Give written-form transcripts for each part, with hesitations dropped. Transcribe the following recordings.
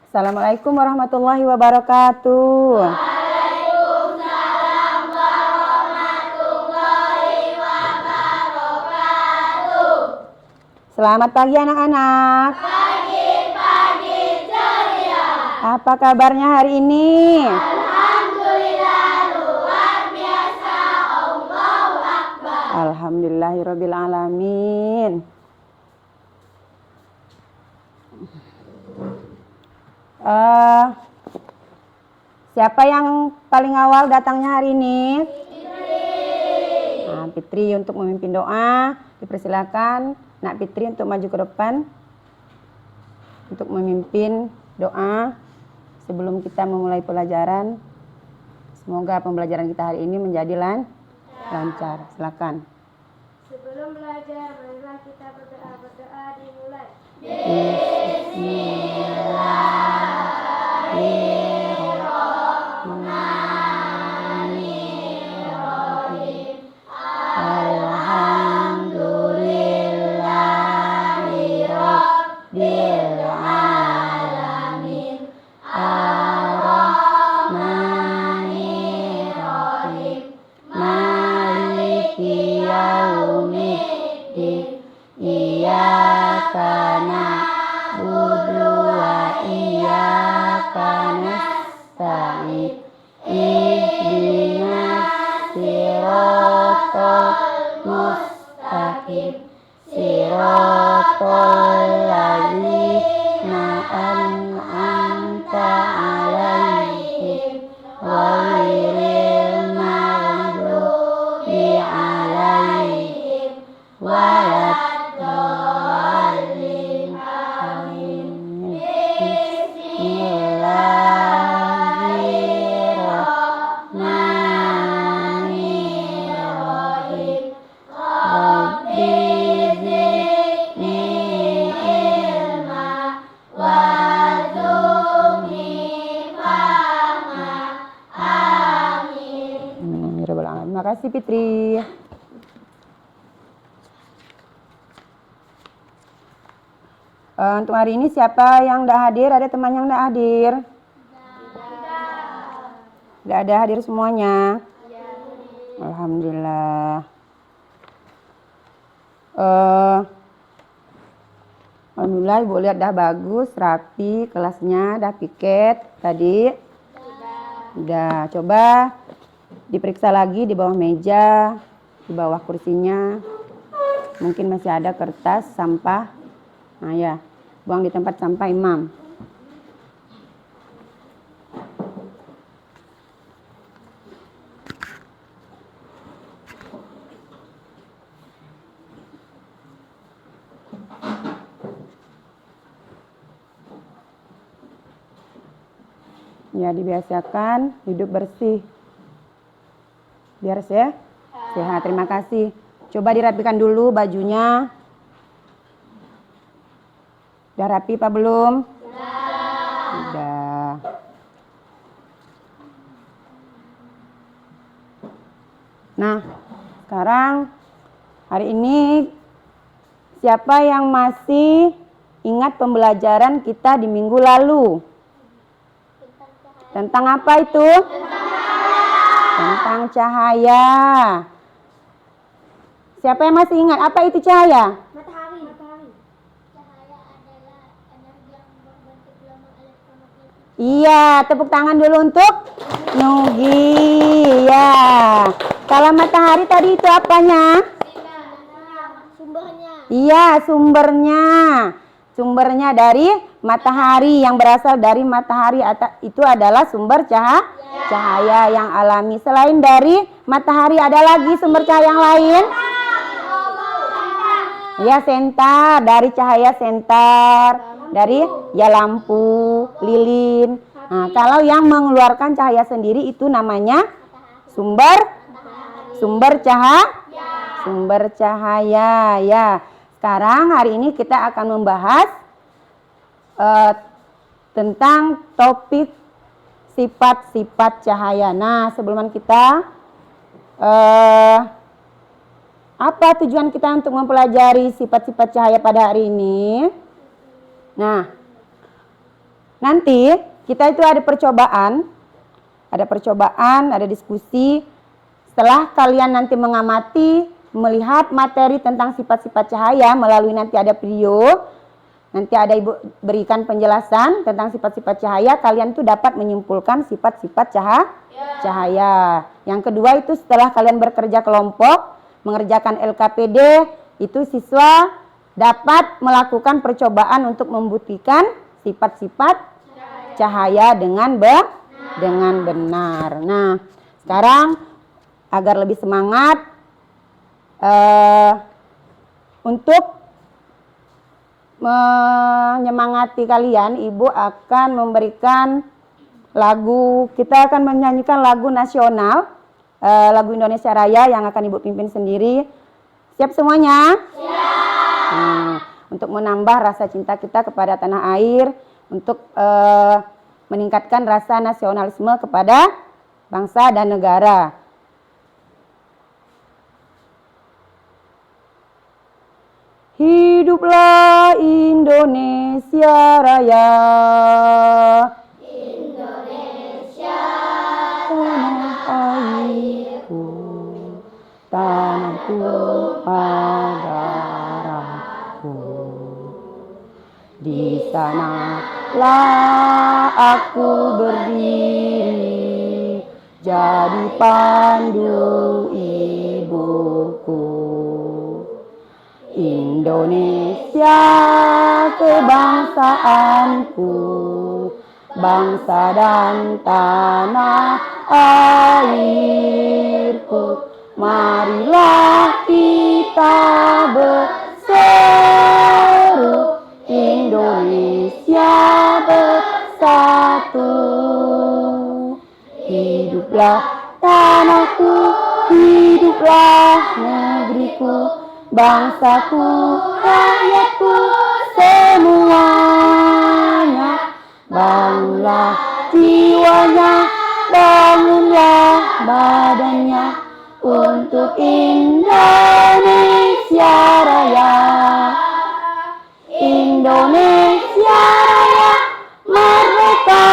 Assalamualaikum warahmatullahi wabarakatuh. Waalaikumsalam warahmatullahi wabarakatuh. Selamat pagi anak-anak. Pagi-pagi ceria. Apa kabarnya hari ini? Alhamdulillah luar biasa. Allahu Akbar. Alhamdulillahirabbil alamin. Siapa yang paling awal datangnya hari ini? Fitri. Nah, Fitri untuk memimpin doa. Dipersilakan Nak Fitri untuk maju ke depan untuk memimpin doa sebelum kita memulai pelajaran. Semoga pembelajaran kita hari ini menjadi lancar. Silakan. Sebelum belajar, marilah kita berdoa dimulai. Bismillahirrahmanirrahim. Alhamdulillahirabbil alamin. Ar-Rahmanirrahim. Maliki yaumiddin. Iyyaka na'budu wa iyyaka nasta'in. Ihdinas siratal mustaqim. Siratal ladzina an'amta 'alaihim ghairil maghdubi 'alaihim waladdallin. Amin. Bismillahirrahmanirrahim. Rabbi zidni ilma warzuqni fahma. Amin. Amin ya rabbal alamin. Terima kasih Fitri. Untuk hari ini siapa yang tidak hadir? Ada teman yang tidak hadir? Tidak ada hadir semuanya? Alhamdulillah. Alhamdulillah Ibu lihat dah bagus, rapi, kelasnya dah piket tadi. Udah. Coba diperiksa lagi di bawah meja, di bawah kursinya. Mungkin masih ada kertas, sampah. Nah ya, buang di tempat sampah imam. Ya, dibiasakan hidup bersih. Biar sehat. Terima kasih. Coba dirapikan dulu bajunya. Udah rapi apa belum? Udah. Nah, sekarang hari ini siapa yang masih ingat pembelajaran kita di minggu lalu? Tentang apa itu? Tentang cahaya. Siapa yang masih ingat apa itu cahaya? Matahari. Cahaya adalah energi yang berbentuk gelombang elektromagnetik. Iya, tepuk tangan dulu untuk Nugi. Ya. Kalau matahari tadi itu apanya? Sumbernya. Iya, sumbernya. Sumbernya dari matahari, yang berasal dari matahari itu adalah sumber cahaya yang alami. Selain dari matahari ada lagi sumber cahaya yang lain? Ya, sentar, dari cahaya sentar, dari ya lampu, lilin. Nah, kalau yang mengeluarkan cahaya sendiri itu namanya sumber cahaya ya. Sekarang hari ini kita akan membahas tentang topik sifat-sifat cahaya. Nah, sebelum kita apa tujuan kita untuk mempelajari sifat-sifat cahaya pada hari ini? Nah, nanti kita itu ada percobaan, ada diskusi. Setelah kalian nanti mengamati, melihat materi tentang sifat-sifat cahaya melalui nanti ada video, nanti ada Ibu berikan penjelasan tentang sifat-sifat cahaya, kalian tuh dapat menyimpulkan sifat-sifat cahaya. Yang kedua itu setelah kalian bekerja kelompok, mengerjakan LKPD, itu siswa dapat melakukan percobaan untuk membuktikan sifat-sifat cahaya dengan benar. Nah, sekarang agar lebih semangat, untuk menyemangati kalian, Ibu akan memberikan lagu. Kita akan menyanyikan lagu nasional, lagu Indonesia Raya yang akan Ibu pimpin sendiri. Siap semuanya? Siap. Untuk menambah rasa cinta kita kepada tanah air, untuk meningkatkan rasa nasionalisme kepada bangsa dan negara. Hiduplah Indonesia Raya. Indonesia Tanah airku, tanah tumpah darahku. Di sanalah aku berdiri, jadi pandu ibuku. Indonesia kebangsaanku, bangsa dan tanah airku. Marilah kita berseru, Indonesia bersatu. Hiduplah tanahku, hiduplah negeriku, bangsaku, rakyatku semuanya. Bangunlah jiwanya, bangunlah badannya, untuk Indonesia Raya. Indonesia Raya, merdeka,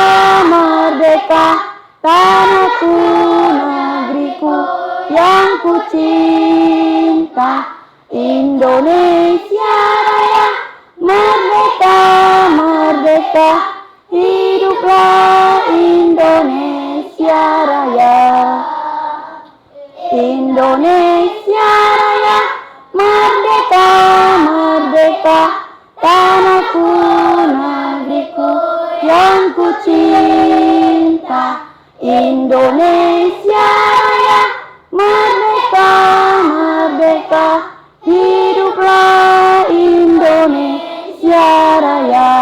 merdeka, tanahku, negeriku yang ku cinta. Indonesia Raya, merdeka, merdeka, hiduplah Indonesia Raya. Indonesia Raya, merdeka, merdeka, tanahku, negeriku yang ku cinta. Indonesia Raya, merdeka, merdeka, hiduplah Indonesia Raya.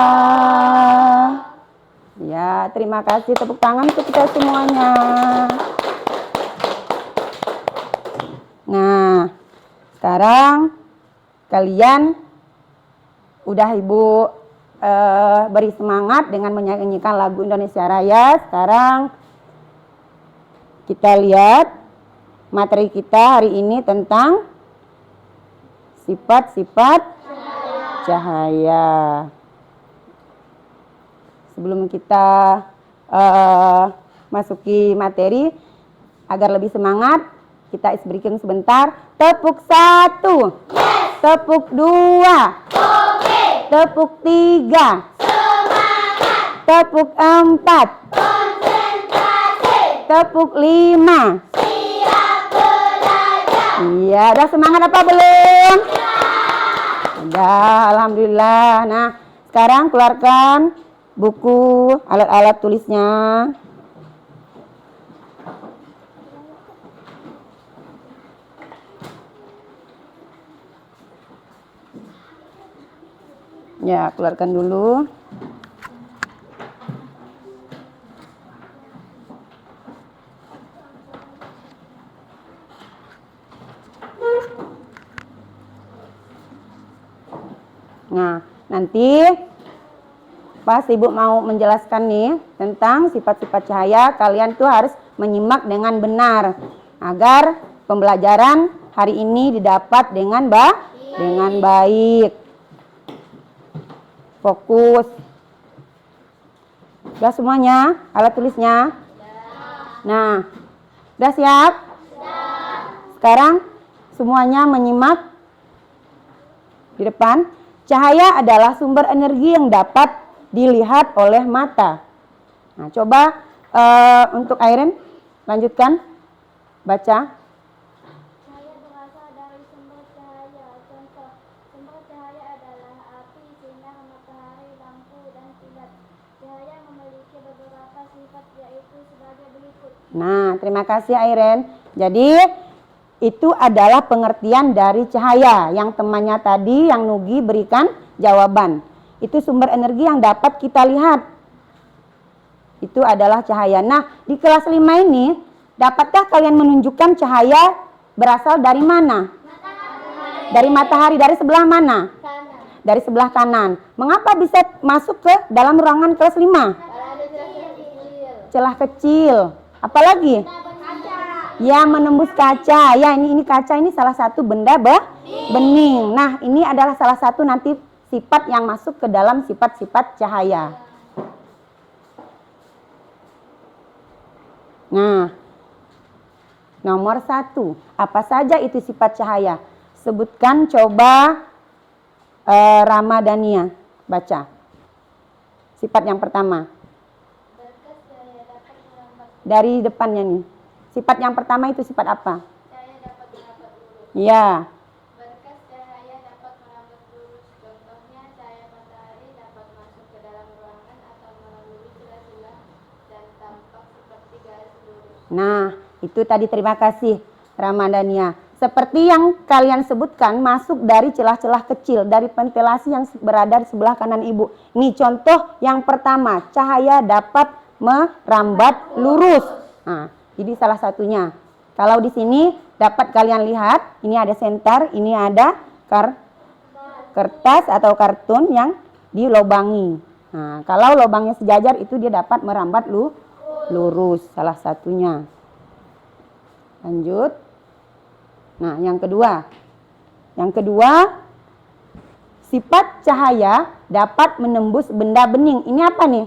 Ya, terima kasih, tepuk tangan untuk kita semuanya. Nah, sekarang kalian udah Ibu beri semangat dengan menyanyikan lagu Indonesia Raya. Sekarang kita lihat materi kita hari ini tentang sifat-sifat cahaya. Sebelum kita masuki materi, agar lebih semangat, kita berikan sebentar. Tepuk 1, tepuk 2, tepuk 3, semangat, tepuk 4, konsentrasi, tepuk 5. siap belajar. Iya, udah semangat apa belum? Udah, alhamdulillah. Nah, sekarang keluarkan buku, alat-alat tulisnya. Ya, keluarkan dulu. Nah, nanti pas Ibu mau menjelaskan nih tentang sifat-sifat cahaya, kalian tuh harus menyimak dengan benar agar pembelajaran hari ini didapat dengan baik. Fokus. Udah semuanya alat tulisnya? Nah, udah siap? Sekarang semuanya menyimak di depan. Cahaya adalah sumber energi yang dapat dilihat oleh mata. Nah, coba untuk Airen lanjutkan baca. Cahaya berasal dari sumber cahaya. Contoh, sumber cahaya adalah api, sinar matahari, lampu, dan kilat. Cahaya memiliki beberapa sifat yaitu sebagai berikut. Nah, terima kasih Airen. Jadi itu adalah pengertian dari cahaya yang temannya tadi yang Nugi berikan jawaban. Itu sumber energi yang dapat kita lihat. Itu adalah cahaya. Nah, di kelas 5 ini dapatkah kalian menunjukkan cahaya berasal dari mana? Dari matahari. Dari sebelah mana? Kanan. Dari sebelah kanan. Mengapa bisa masuk ke dalam ruangan kelas 5? Kalau ada celah kecil. Celah kecil. Apalagi? Kaca. Ya, menembus kaca. Ya, ini kaca ini salah satu benda bening. Nah, ini adalah salah satu nanti sifat yang masuk ke dalam sifat-sifat cahaya. Nah, nomor 1. Apa saja itu sifat cahaya? Sebutkan coba Ramadhania. Baca. Sifat yang pertama. Berkas cahaya dapat melambat. Dari depannya nih. Sifat yang pertama itu sifat apa? Cahaya dapat melambat lurus. Ya. Berkas cahaya dapat melambat lurus. Contohnya, cahaya matahari dapat masuk ke dalam ruangan atau melalui celah-celah dan tampak seperti garis lurus. Nah, itu tadi terima kasih Ramadhania. Seperti yang kalian sebutkan, masuk dari celah-celah kecil, dari ventilasi yang berada di sebelah kanan ibu. Ini contoh yang pertama, cahaya dapat merambat lurus. Nah, ini salah satunya. Kalau di sini dapat kalian lihat, ini ada senter, ini ada kertas atau kartun yang dilobangi. Nah, kalau lubangnya sejajar itu dia dapat merambat lurus, salah satunya. Lanjut. Nah, yang kedua. Yang kedua, sifat cahaya dapat menembus benda bening. Ini apa nih?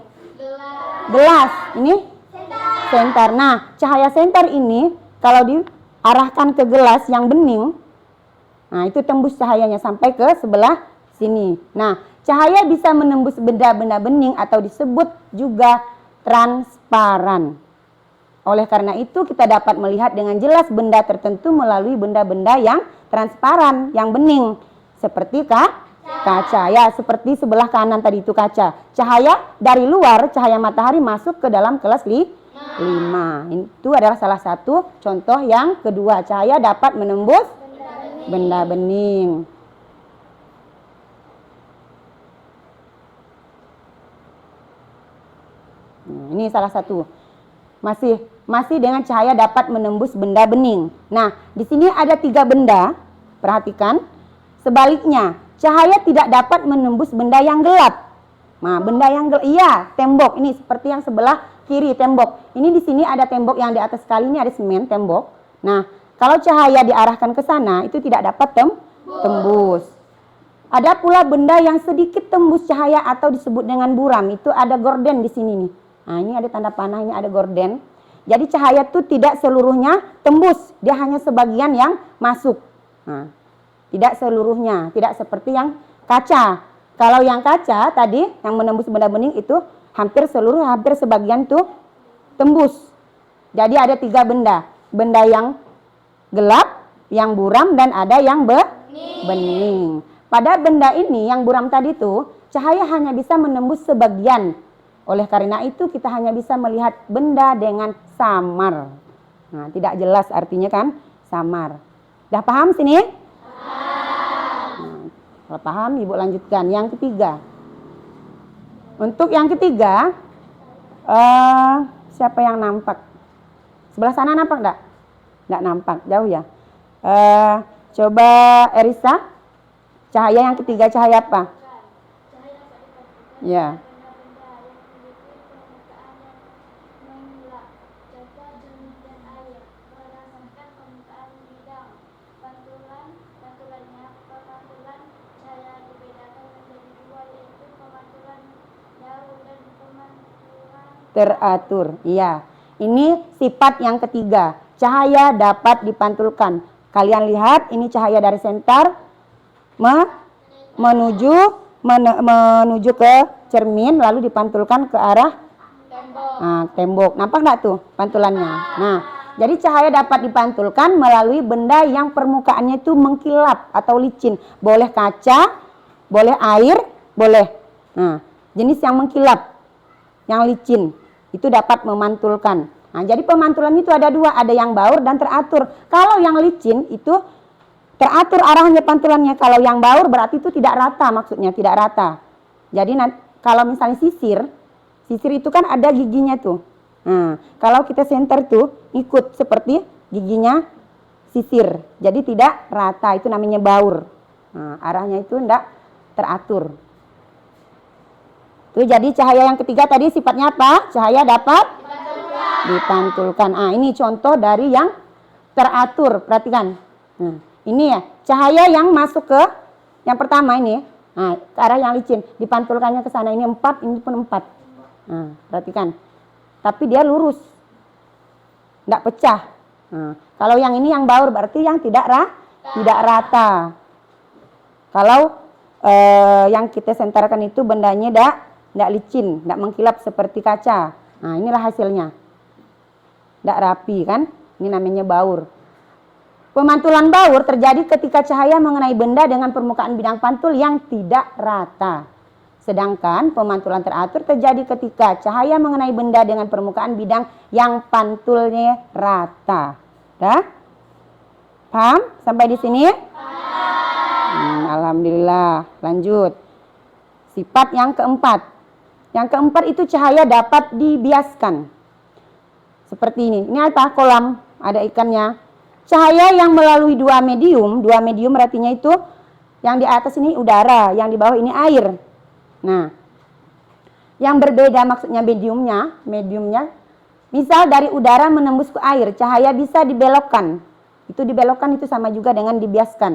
Gelas. Ini? Senter. Nah, cahaya senter ini kalau diarahkan ke gelas yang bening, nah itu tembus cahayanya sampai ke sebelah sini. Nah, cahaya bisa menembus benda-benda bening atau disebut juga transparan. Oleh karena itu kita dapat melihat dengan jelas benda tertentu melalui benda-benda yang transparan, yang bening. Seperti kaca. Ya, seperti sebelah kanan tadi itu kaca. Cahaya dari luar, cahaya matahari masuk ke dalam kelas 5. Itu adalah salah satu contoh yang kedua. Cahaya dapat menembus benda bening. Nah, ini salah satu. Masih dengan cahaya dapat menembus benda bening. Nah, di sini ada 3 benda. Perhatikan. Sebaliknya, cahaya tidak dapat menembus benda yang gelap. Nah, benda yang gelap, iya, tembok. Ini seperti yang sebelah kiri, tembok. Ini di sini ada tembok yang di atas sekali, ini ada semen, tembok. Nah, kalau cahaya diarahkan ke sana, itu tidak dapat tembus. Ada pula benda yang sedikit tembus cahaya atau disebut dengan buram. Itu ada gorden di sini nih. Nah, ini ada tanda panah, ini ada gorden. Jadi cahaya itu tidak seluruhnya tembus, dia hanya sebagian yang masuk. Nah, tidak seluruhnya, tidak seperti yang kaca. Kalau yang kaca tadi yang menembus benda bening itu hampir sebagian tuh tembus. Jadi ada 3 benda. Benda yang gelap, yang buram, dan ada yang bening. Pada benda ini yang buram tadi tuh cahaya hanya bisa menembus sebagian. Oleh karena itu kita hanya bisa melihat benda dengan samar. Nah, tidak jelas artinya kan, samar. Udah paham sini? Nah, kalau paham Ibu lanjutkan. Yang ketiga. Untuk yang ketiga, siapa yang nampak? Sebelah sana nampak enggak? Enggak nampak, jauh ya. Coba Erisa, cahaya yang ketiga cahaya apa? Ya. teratur. Iya. Ini sifat yang ketiga. Cahaya dapat dipantulkan. Kalian lihat, ini cahaya dari senter menuju ke cermin, lalu dipantulkan ke arah tembok. Nampak nggak tuh pantulannya? Nah, jadi cahaya dapat dipantulkan melalui benda yang permukaannya itu mengkilap atau licin. Boleh kaca, boleh air, boleh. Nah, jenis yang mengkilap, yang licin, itu dapat memantulkan. Nah, jadi pemantulan itu ada dua, ada yang baur dan teratur. Kalau yang licin itu teratur arahnya pantulannya. Kalau yang baur berarti itu tidak rata, maksudnya tidak rata. Jadi kalau misalnya sisir itu kan ada giginya tuh. Nah, kalau kita senter tuh ikut seperti giginya sisir. Jadi tidak rata, itu namanya baur. Nah, arahnya itu tidak teratur. Tuh, jadi cahaya yang ketiga tadi sifatnya apa? Cahaya dapat dipantulkan. Ini contoh dari yang teratur. Perhatikan. Nah, ini ya, cahaya yang masuk ke yang pertama ini. Nah, ke arah yang licin, dipantulkannya ke sana. Ini 4, ini pun 4. Nah, perhatikan. Tapi dia lurus. Tidak pecah. Nah, kalau yang ini yang baur berarti yang tidak rata. Kalau yang kita sentarkan itu bendanya tidak licin, tidak mengkilap seperti kaca. Nah, inilah hasilnya. Tidak rapi kan? Ini namanya baur. Pemantulan baur terjadi ketika cahaya mengenai benda dengan permukaan bidang pantul yang tidak rata. Sedangkan pemantulan teratur terjadi ketika cahaya mengenai benda dengan permukaan bidang yang pantulnya rata. Dah? Paham sampai di sini? Alhamdulillah. Lanjut. Sifat yang keempat. Yang keempat itu cahaya dapat dibiaskan. Seperti ini. Ini apa? Kolam. Ada ikannya. Cahaya yang melalui dua medium artinya itu yang di atas ini udara, yang di bawah ini air. Nah, yang berbeda maksudnya mediumnya, misal dari udara menembus ke air, cahaya bisa dibelokkan. Itu dibelokkan itu sama juga dengan dibiaskan.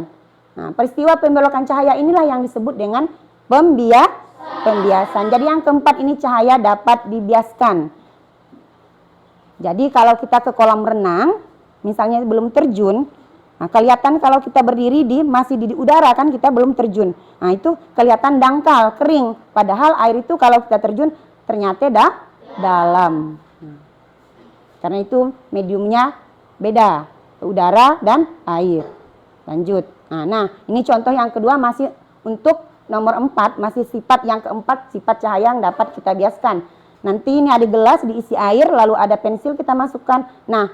Nah, peristiwa pembelokan cahaya inilah yang disebut dengan pembiasan. Jadi yang keempat ini cahaya dapat dibiaskan. Jadi kalau kita ke kolam renang, misalnya belum terjun, nah kelihatan kalau kita berdiri masih di udara kan kita belum terjun. Nah itu kelihatan dangkal, kering. Padahal air itu kalau kita terjun ternyata dalam. Karena itu mediumnya beda, udara dan air. Lanjut. Nah ini contoh yang kedua masih untuk nomor 4, masih sifat yang keempat, sifat cahaya yang dapat kita biaskan. Nanti ini ada gelas diisi air, lalu ada pensil kita masukkan. Nah,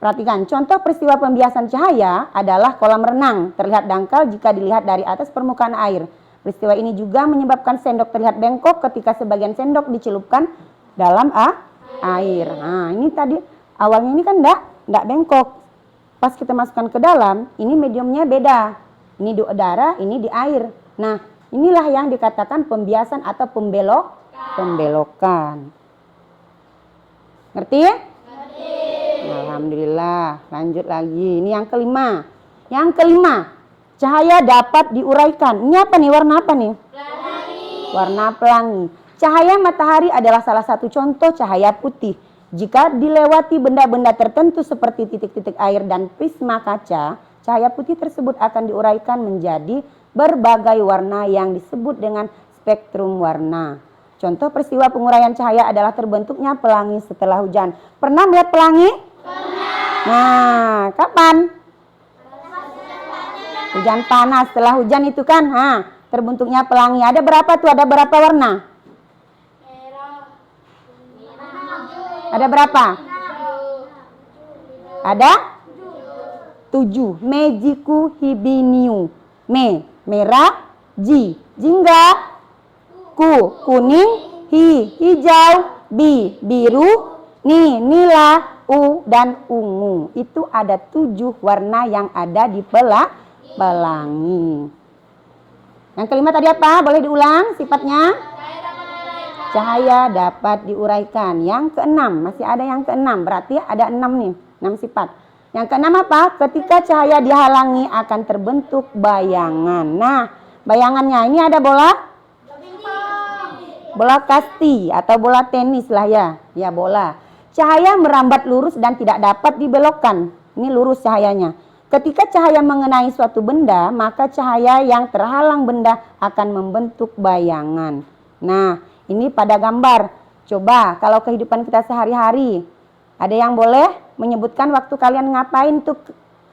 perhatikan, contoh peristiwa pembiasan cahaya adalah kolam renang. Terlihat dangkal jika dilihat dari atas permukaan air. Peristiwa ini juga menyebabkan sendok terlihat bengkok ketika sebagian sendok dicelupkan dalam air. Nah, ini tadi awalnya ini kan enggak bengkok. Pas kita masukkan ke dalam, ini mediumnya beda. Ini di udara, ini di air. Nah, inilah yang dikatakan pembiasan atau pembelokan. Ngerti ya? Alhamdulillah. Lanjut lagi. Ini yang kelima. Yang kelima, cahaya dapat diuraikan. Ini apa nih? Warna apa nih? Pelangi. Warna pelangi. Cahaya matahari adalah salah satu contoh cahaya putih. Jika dilewati benda-benda tertentu seperti titik-titik air dan prisma kaca, cahaya putih tersebut akan diuraikan menjadi berbagai warna yang disebut dengan spektrum warna. Contoh peristiwa penguraian cahaya adalah terbentuknya pelangi setelah hujan. Pernah melihat pelangi? Pernah. Nah, kapan? Hujan panas. Setelah hujan itu kan, terbentuknya pelangi. Ada berapa tuh? Ada berapa warna? Ada berapa? Ada? 7. Mejiku hibiniu. Merah. Jingga. Kuning. Hijau. Biru. Nila. Dan ungu. Itu ada 7 warna yang ada di pelangi. Yang kelima tadi apa? Boleh diulang sifatnya? Cahaya dapat diuraikan. Yang keenam, masih ada yang keenam. Berarti ada 6 nih, 6 sifat. Yang keenam apa? Ketika cahaya dihalangi akan terbentuk bayangan. Nah, bayangannya ini ada bola Bola kasti atau bola tenis lah ya. Ya, bola. Cahaya merambat lurus dan tidak dapat dibelokkan. Ini lurus cahayanya. Ketika cahaya mengenai suatu benda, maka cahaya yang terhalang benda akan membentuk bayangan. Nah, ini pada gambar. Coba kalau kehidupan kita sehari-hari, ada yang boleh menyebutkan waktu kalian ngapain tuh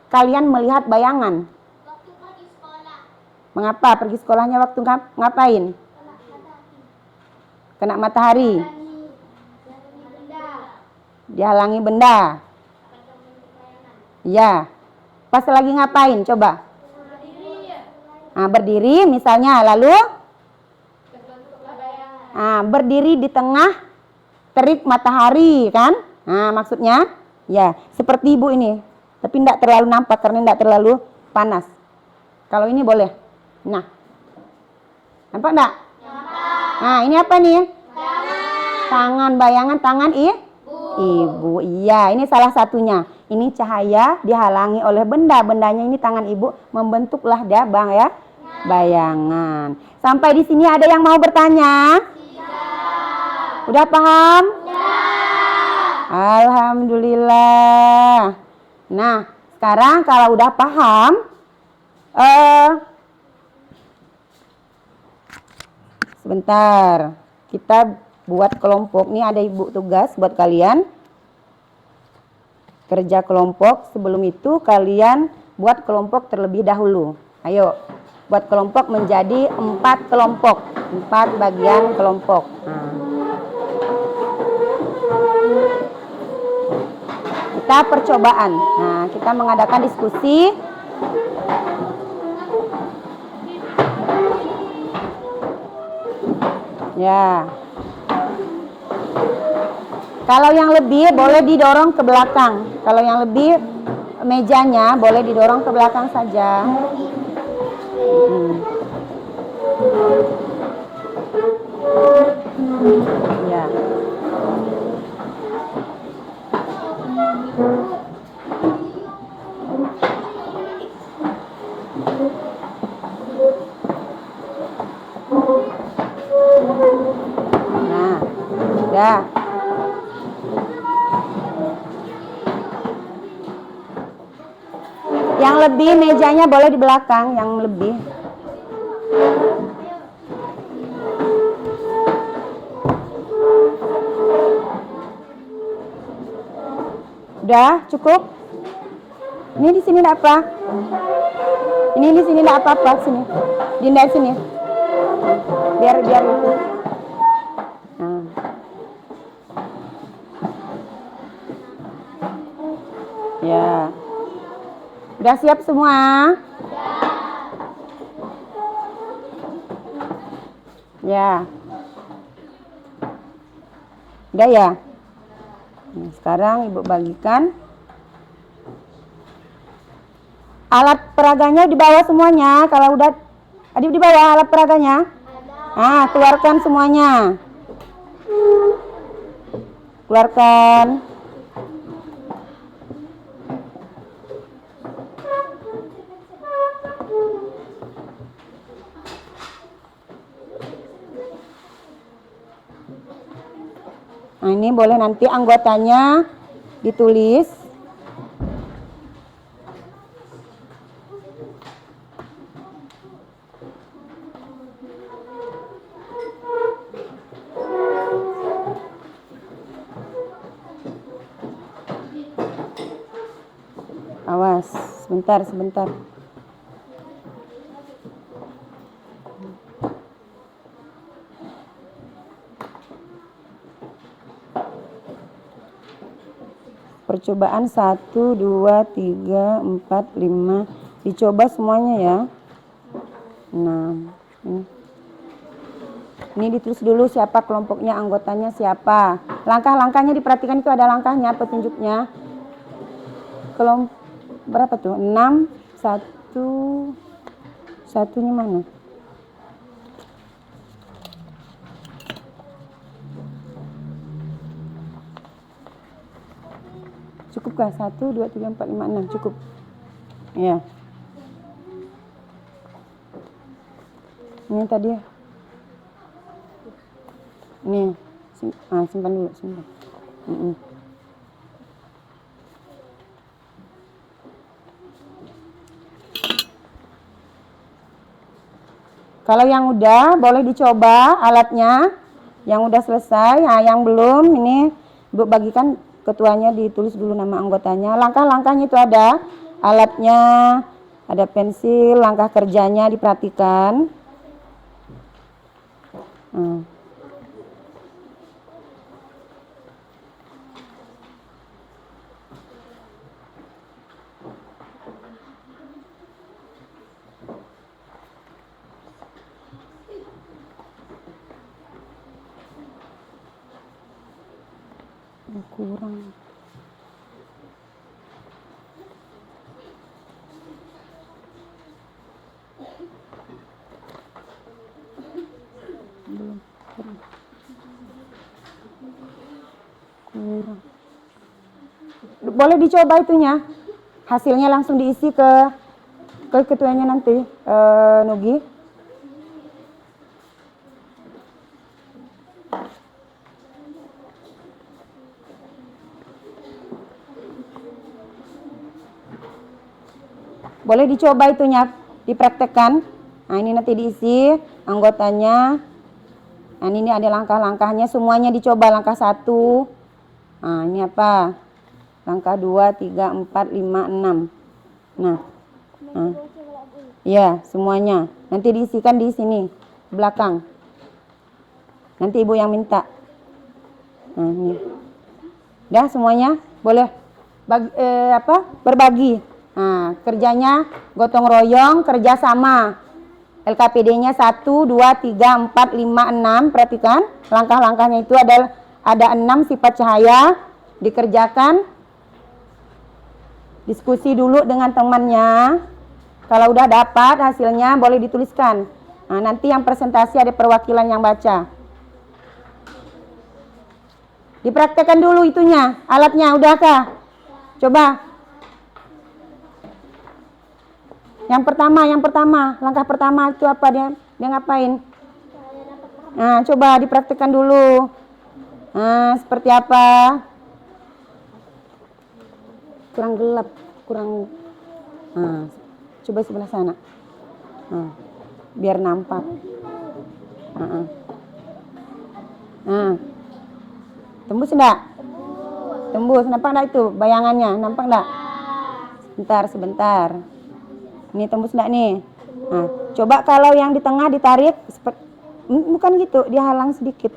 kalian melihat bayangan? Waktu pergi sekolah. Mengapa pergi sekolahnya waktu ngapain? Kena matahari. Benda. Dihalangi benda. Ya. Pas lagi ngapain? Coba. Nah, berdiri misalnya, lalu berdiri di tengah terik matahari kan? Nah, maksudnya ya seperti ibu ini, tapi tidak terlalu nampak karena tidak terlalu panas. Kalau ini boleh. Nah, nampak enggak? Nah, ini apa nih? Tangan, bayangan tangan ibu. Iya, ini salah satunya. Ini cahaya dihalangi oleh benda. Bendanya ini tangan ibu, membentuklah dia bayangan. Sampai di sini ada yang mau bertanya? Udah paham? Alhamdulillah. Nah, sekarang kalau udah paham, sebentar, kita buat kelompok. Nih ada ibu tugas buat kalian. Kerja kelompok. Sebelum itu kalian buat kelompok terlebih dahulu. Ayo, buat kelompok menjadi 4 kelompok. 4 bagian kelompok. Nah. Kita percobaan. Nah, kita mengadakan diskusi. Ya. Kalau yang lebih boleh didorong ke belakang. Kalau yang lebih mejanya boleh didorong ke belakang saja. Ya. Nah, udah. Yang lebih mejanya boleh di belakang, yang lebih. Udah, cukup? Ini di sini enggak apa? Ini di sini enggak apa-apa sini. Dinda sini. Biar itu. Nah. Ya. Udah siap semua? Ya. Udah ya? Nah, sekarang ibu bagikan. Alat peraganya di bawah semuanya. Kalau udah adik di bawah alat peraganya. Ah, keluarkan semuanya. Keluarkan. Nah, ini boleh nanti anggotanya ditulis. Awas, sebentar. Percobaan 1, 2, 3, 4, 5. Dicoba semuanya ya. Nah, ini ditulis dulu siapa kelompoknya, anggotanya siapa. Langkah-langkahnya diperhatikan, itu ada langkahnya, petunjuknya. Kelompok berapa tuh? 6, 1. Satunya mana? Cukupkah? 1, 2, 3, 4, 5, 6. Cukup. Ya. Ini tadi ya. Nih, simpan dulu, simpan. Kalau yang udah boleh dicoba alatnya, yang udah selesai. Nah, yang belum ini Bu bagikan ketuanya, ditulis dulu nama anggotanya. Langkah-langkahnya itu ada alatnya, ada pensil, langkah kerjanya diperhatikan. Kurang. Belum. Kurang. Boleh dicoba itunya. Hasilnya langsung diisi ke ketuanya nanti, Nugi. Boleh dicoba itunya, dipraktekkan. Nah, ini nanti diisi anggotanya. Nah, ini ada langkah-langkahnya, semuanya dicoba. Langkah 1. Nah, ini apa? Langkah 2, 3, 4, 5, 6. Nah. Ya, semuanya. Nanti diisikan di sini, belakang. Nanti Ibu yang minta. Nah, ini. Udah semuanya? Boleh berbagi. Nah, kerjanya gotong royong, kerja sama. LKPD-nya 1, 2, 3, 4, 5, 6. Perhatikan langkah-langkahnya itu ada 6 sifat cahaya. Dikerjakan. Diskusi dulu dengan temannya. Kalau udah dapat hasilnya boleh dituliskan. Nah, nanti yang presentasi ada perwakilan yang baca. Dipraktekkan dulu itunya, alatnya udahkah? Coba. Yang pertama, langkah pertama itu apa dia ngapain? Nah, coba dipraktekkan dulu. Nah, seperti apa? Kurang gelap, kurang. Nah, coba sebelah sana. Nah, biar nampak. Nah, tembus enggak? Tembus, nampak enggak itu bayangannya? Nampak enggak? Sebentar. Ini tembus enggak nih? Nah, coba kalau yang di tengah ditarik, bukan gitu, dihalang sedikit.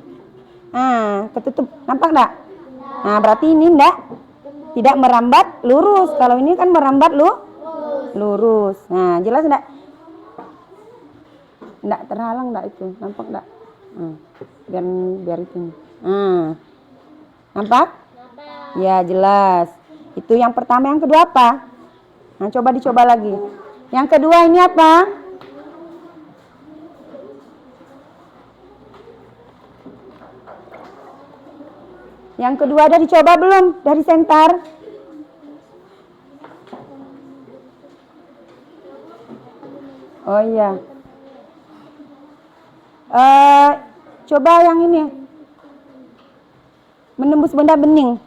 Nah, ketutup, nampak enggak? Nah, berarti ini tidak merambat lurus. Kalau ini kan merambat lurus. Nah, jelas enggak? Enggak terhalang enggak itu? Nampak enggak? Biar itu. Nampak? Ya, jelas. Itu yang pertama. Yang kedua apa? Nah, coba dicoba lagi. Yang kedua ini apa? Yang kedua ada dicoba belum? Dari sentar. Oh iya. Coba yang ini. Menembus benda bening.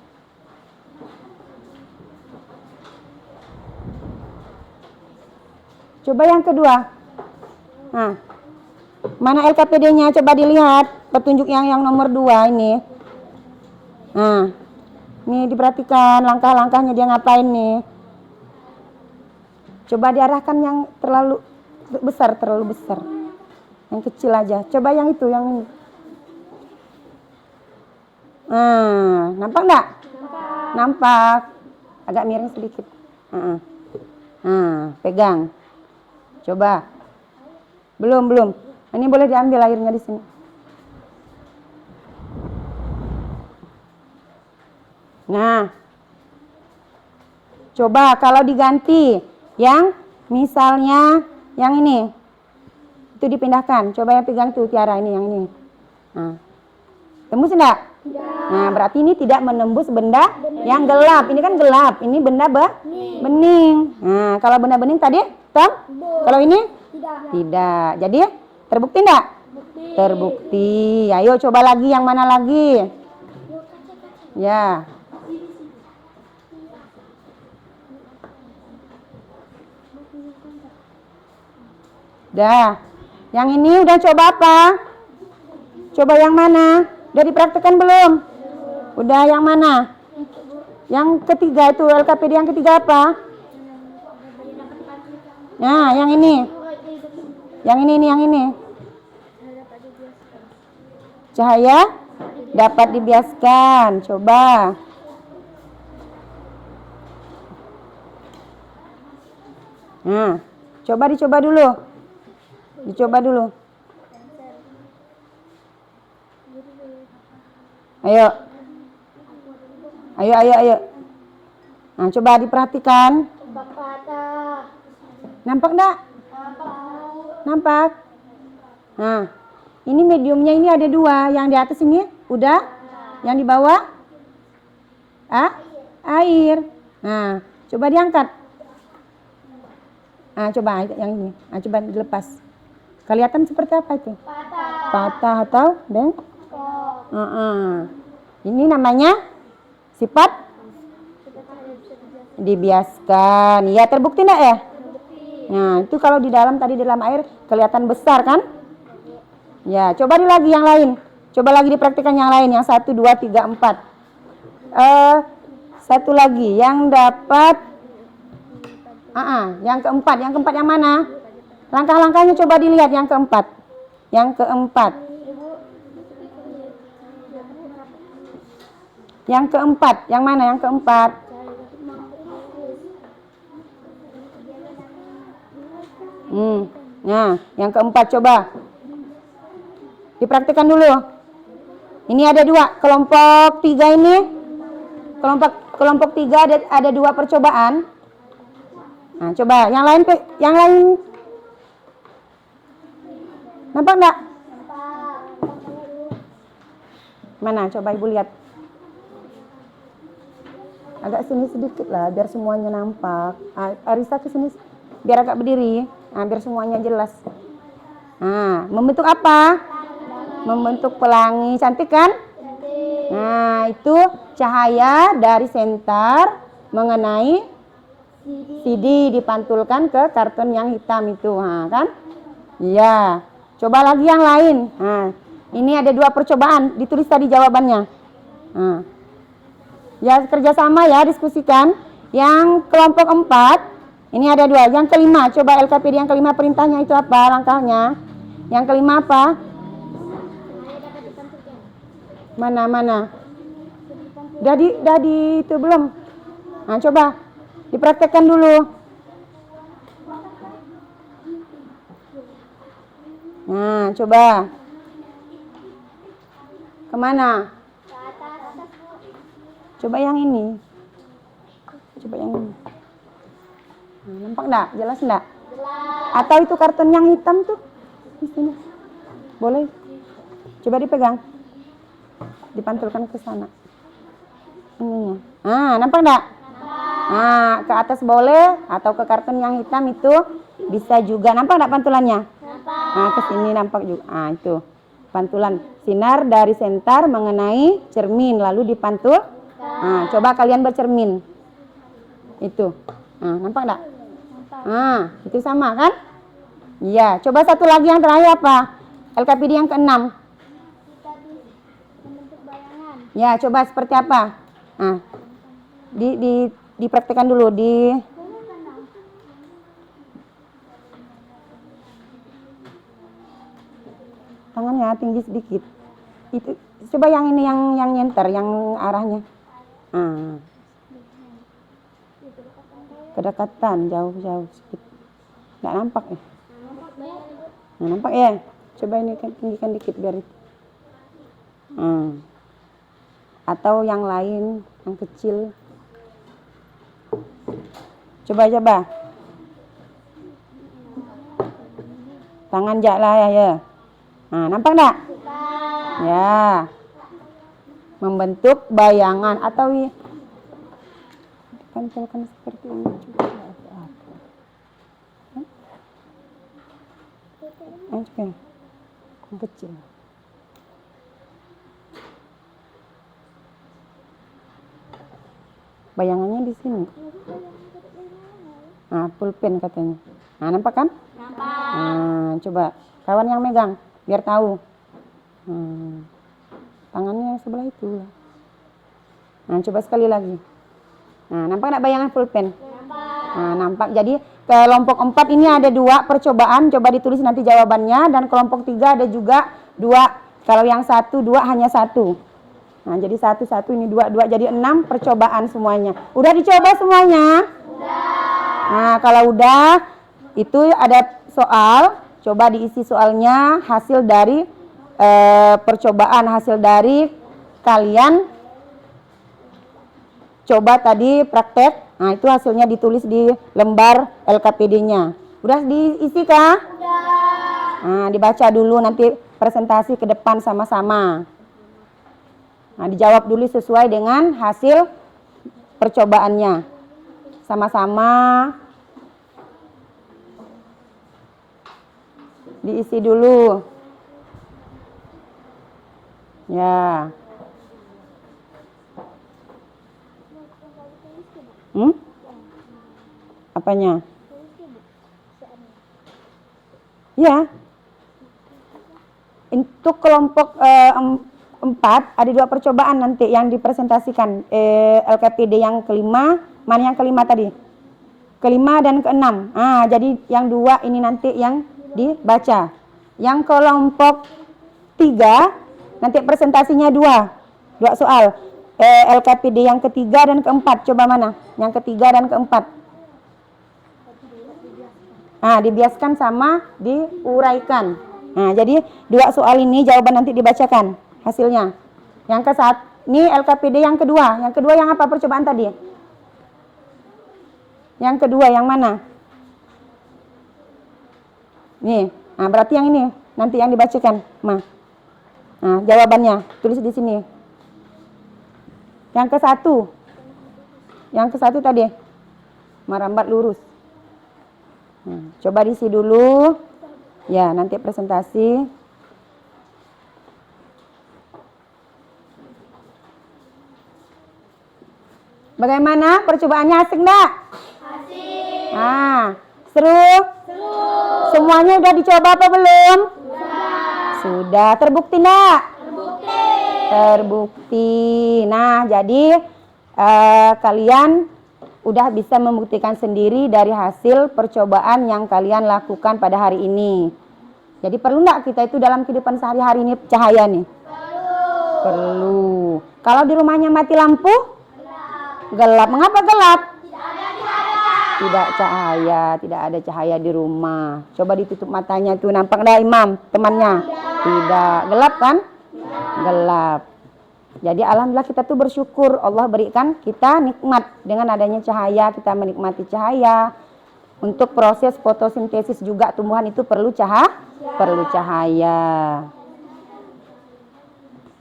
Coba yang kedua. Nah, mana LKPD-nya? Coba dilihat petunjuk yang nomor 2 ini. Nah, ini diperhatikan langkah-langkahnya dia ngapain nih. Coba diarahkan yang terlalu besar. Yang kecil aja. Coba yang itu, yang ini. Nah, nampak enggak? Nampak. Agak miring sedikit. Nah, pegang. Coba. Belum. Ini boleh diambil airnya di sini. Nah. Coba kalau diganti yang misalnya yang ini. Itu dipindahkan. Coba yang pegang tuh Tiara ini, yang ini. Nah. Tembus enggak? Nah, berarti ini tidak menembus benda yang gelap. Ini kan gelap. Ini benda bening. Nah, kalau benda bening tadi, kalau ini tidak. Jadi terbukti enggak? Terbukti. Ayo coba lagi, yang mana lagi? Ya. Dah. Yang ini udah coba apa? Coba yang mana? Udah dipraktekkan belum? Udah, yang mana? Yang ketiga itu, LKPD yang ketiga apa? Nah, yang ini. Yang ini, yang ini. Cahaya dapat dibiaskan. Coba. Nah, dicoba dulu. Dicoba dulu. Ayo. Ayo. Nah, coba diperhatikan. Nampak enggak? Nampak? Nah, ini mediumnya ini ada dua. Yang di atas ini udah, yang di bawah air. Nah, coba diangkat. Nah, coba yang ini. Nah, coba dilepas. Kelihatan seperti apa itu? Patah atau bengkok? Ini namanya sifat dibiaskan. Ya, terbukti enggak ya? Nah, itu kalau di dalam tadi dalam air kelihatan besar kan? Ya, coba lagi yang lain. Coba lagi dipraktikkan yang lain. Yang 1, 2, 3, 4. Satu lagi yang dapat. Yang keempat. Yang keempat yang mana? Langkah-langkahnya coba dilihat yang keempat. Yang keempat. Yang keempat. Yang mana yang keempat? Nah, yang keempat coba dipraktikkan dulu. Ini ada dua, kelompok 3 ini. Kelompok 3 ada 2 percobaan. Nah, coba yang lain nampak enggak? Mana? Coba Ibu lihat. Agak sini sedikit lah, biar semuanya nampak. Arisa ke sini, biar agak berdiri. Nah, biar semuanya jelas. Nah, membentuk apa? Membentuk pelangi. Cantik kan? Nah, itu cahaya dari senter mengenai CD dipantulkan ke karton yang hitam itu. Nah, kan? Iya. Coba lagi yang lain. Nah, ini ada 2 percobaan. Ditulis tadi jawabannya. Nah. Ya, kerjasama ya, diskusikan. Yang kelompok 4, ini ada 2. Yang kelima, coba LKPD yang kelima perintahnya itu apa? Langkahnya. Yang kelima apa? Mana? Udah di itu belum? Nah, coba dipraktekkan dulu. Nah, coba. Kemana? Coba yang ini. Nah, nampak enggak? Jelas enggak? Atau itu karton yang hitam tuh di sini. Boleh. Coba dipegang. Dipantulkan ke sana. Ininya. Nah, nampak enggak? Nah, ke atas boleh atau ke karton yang hitam itu bisa juga. Nampak enggak pantulannya? Nah, ke sini nampak juga. Ah, itu. Pantulan sinar dari senter mengenai cermin lalu dipantul. Nah, coba kalian bercermin. Itu. Nah, nampak enggak? Nah, itu sama kan? Iya, coba satu lagi yang terakhir apa? LKPD yang ke-6. Ya, coba seperti apa? Nah, dipraktekkan dulu tangannya tinggi sedikit. Itu coba yang ini yang nyenter, yang arahnya. Kedekatan jauh sedikit. Nggak nampak ya? Nggak nampak ya? Coba ini tinggikan dikit biar itu. Atau yang lain, yang kecil. Coba. Tangan jaklah ya. Nah, nampak enggak? Ya. Membentuk bayangan atau dipantulkan seperti ini juga. Coba. Yang kecil. Bayangannya di sini. Nah, pulpen katanya. Nah, nampak kan? Nampak. Nah, coba kawan yang megang biar tahu. Tangannya yang sebelah itu. Nah, coba sekali lagi. Nah, nampak enggak bayangan pulpen? Nampak. Nah, nampak. Jadi kelompok 4 ini ada 2 percobaan, coba ditulis nanti jawabannya, dan kelompok 3 ada juga 2. Kalau yang 1, 2 hanya 1. Nah, jadi 1, 1 ini 2, 2 jadi 6 percobaan semuanya. Udah dicoba semuanya? Udah. Nah, kalau udah itu ada soal, coba diisi soalnya hasil dari percobaan, hasil dari kalian coba tadi praktek. Nah, itu hasilnya ditulis di lembar LKPD-nya. Udah diisi kah? Udah. Nah, dibaca dulu, nanti presentasi ke depan sama-sama. Nah, dijawab dulu sesuai dengan hasil percobaannya. Sama-sama diisi dulu. Ya. Apanya? Ya. Untuk kelompok 4 ada 2 percobaan nanti yang dipresentasikan. LKPD yang kelima, mana yang kelima tadi? Kelima dan keenam. Jadi yang 2 ini nanti yang dibaca. Yang kelompok 3 nanti presentasinya 2 soal. LKPD yang ketiga dan keempat, coba mana? Yang ketiga dan keempat. Dibiaskan sama diuraikan. Nah, jadi 2 soal ini jawaban nanti dibacakan hasilnya. Yang ini LKPD yang kedua. Yang kedua yang apa percobaan tadi? Yang kedua yang mana? Nih, berarti yang ini nanti yang dibacakan. Nah, jawabannya tulis di sini. Yang ke satu tadi merambat lurus. Coba diisi dulu. Ya, nanti presentasi. Bagaimana percobaannya, asik enggak? Asik. Seru? Seru. Semuanya udah dicoba apa belum? Sudah. Terbukti enggak? Terbukti. Nah, jadi kalian udah bisa membuktikan sendiri dari hasil percobaan yang kalian lakukan pada hari ini. Jadi perlu nggak kita itu dalam kehidupan sehari-hari ini cahaya nih? Perlu. Kalau di rumahnya mati lampu? Gelap. Mengapa gelap? Tidak ada cahaya di rumah. Coba ditutup matanya tuh, nampak nggak Imam temannya? Tidak. Gelap kan? Gelap. Jadi alhamdulillah kita tuh bersyukur Allah berikan kita nikmat dengan adanya cahaya, kita menikmati cahaya. Untuk proses fotosintesis juga tumbuhan itu perlu cahaya.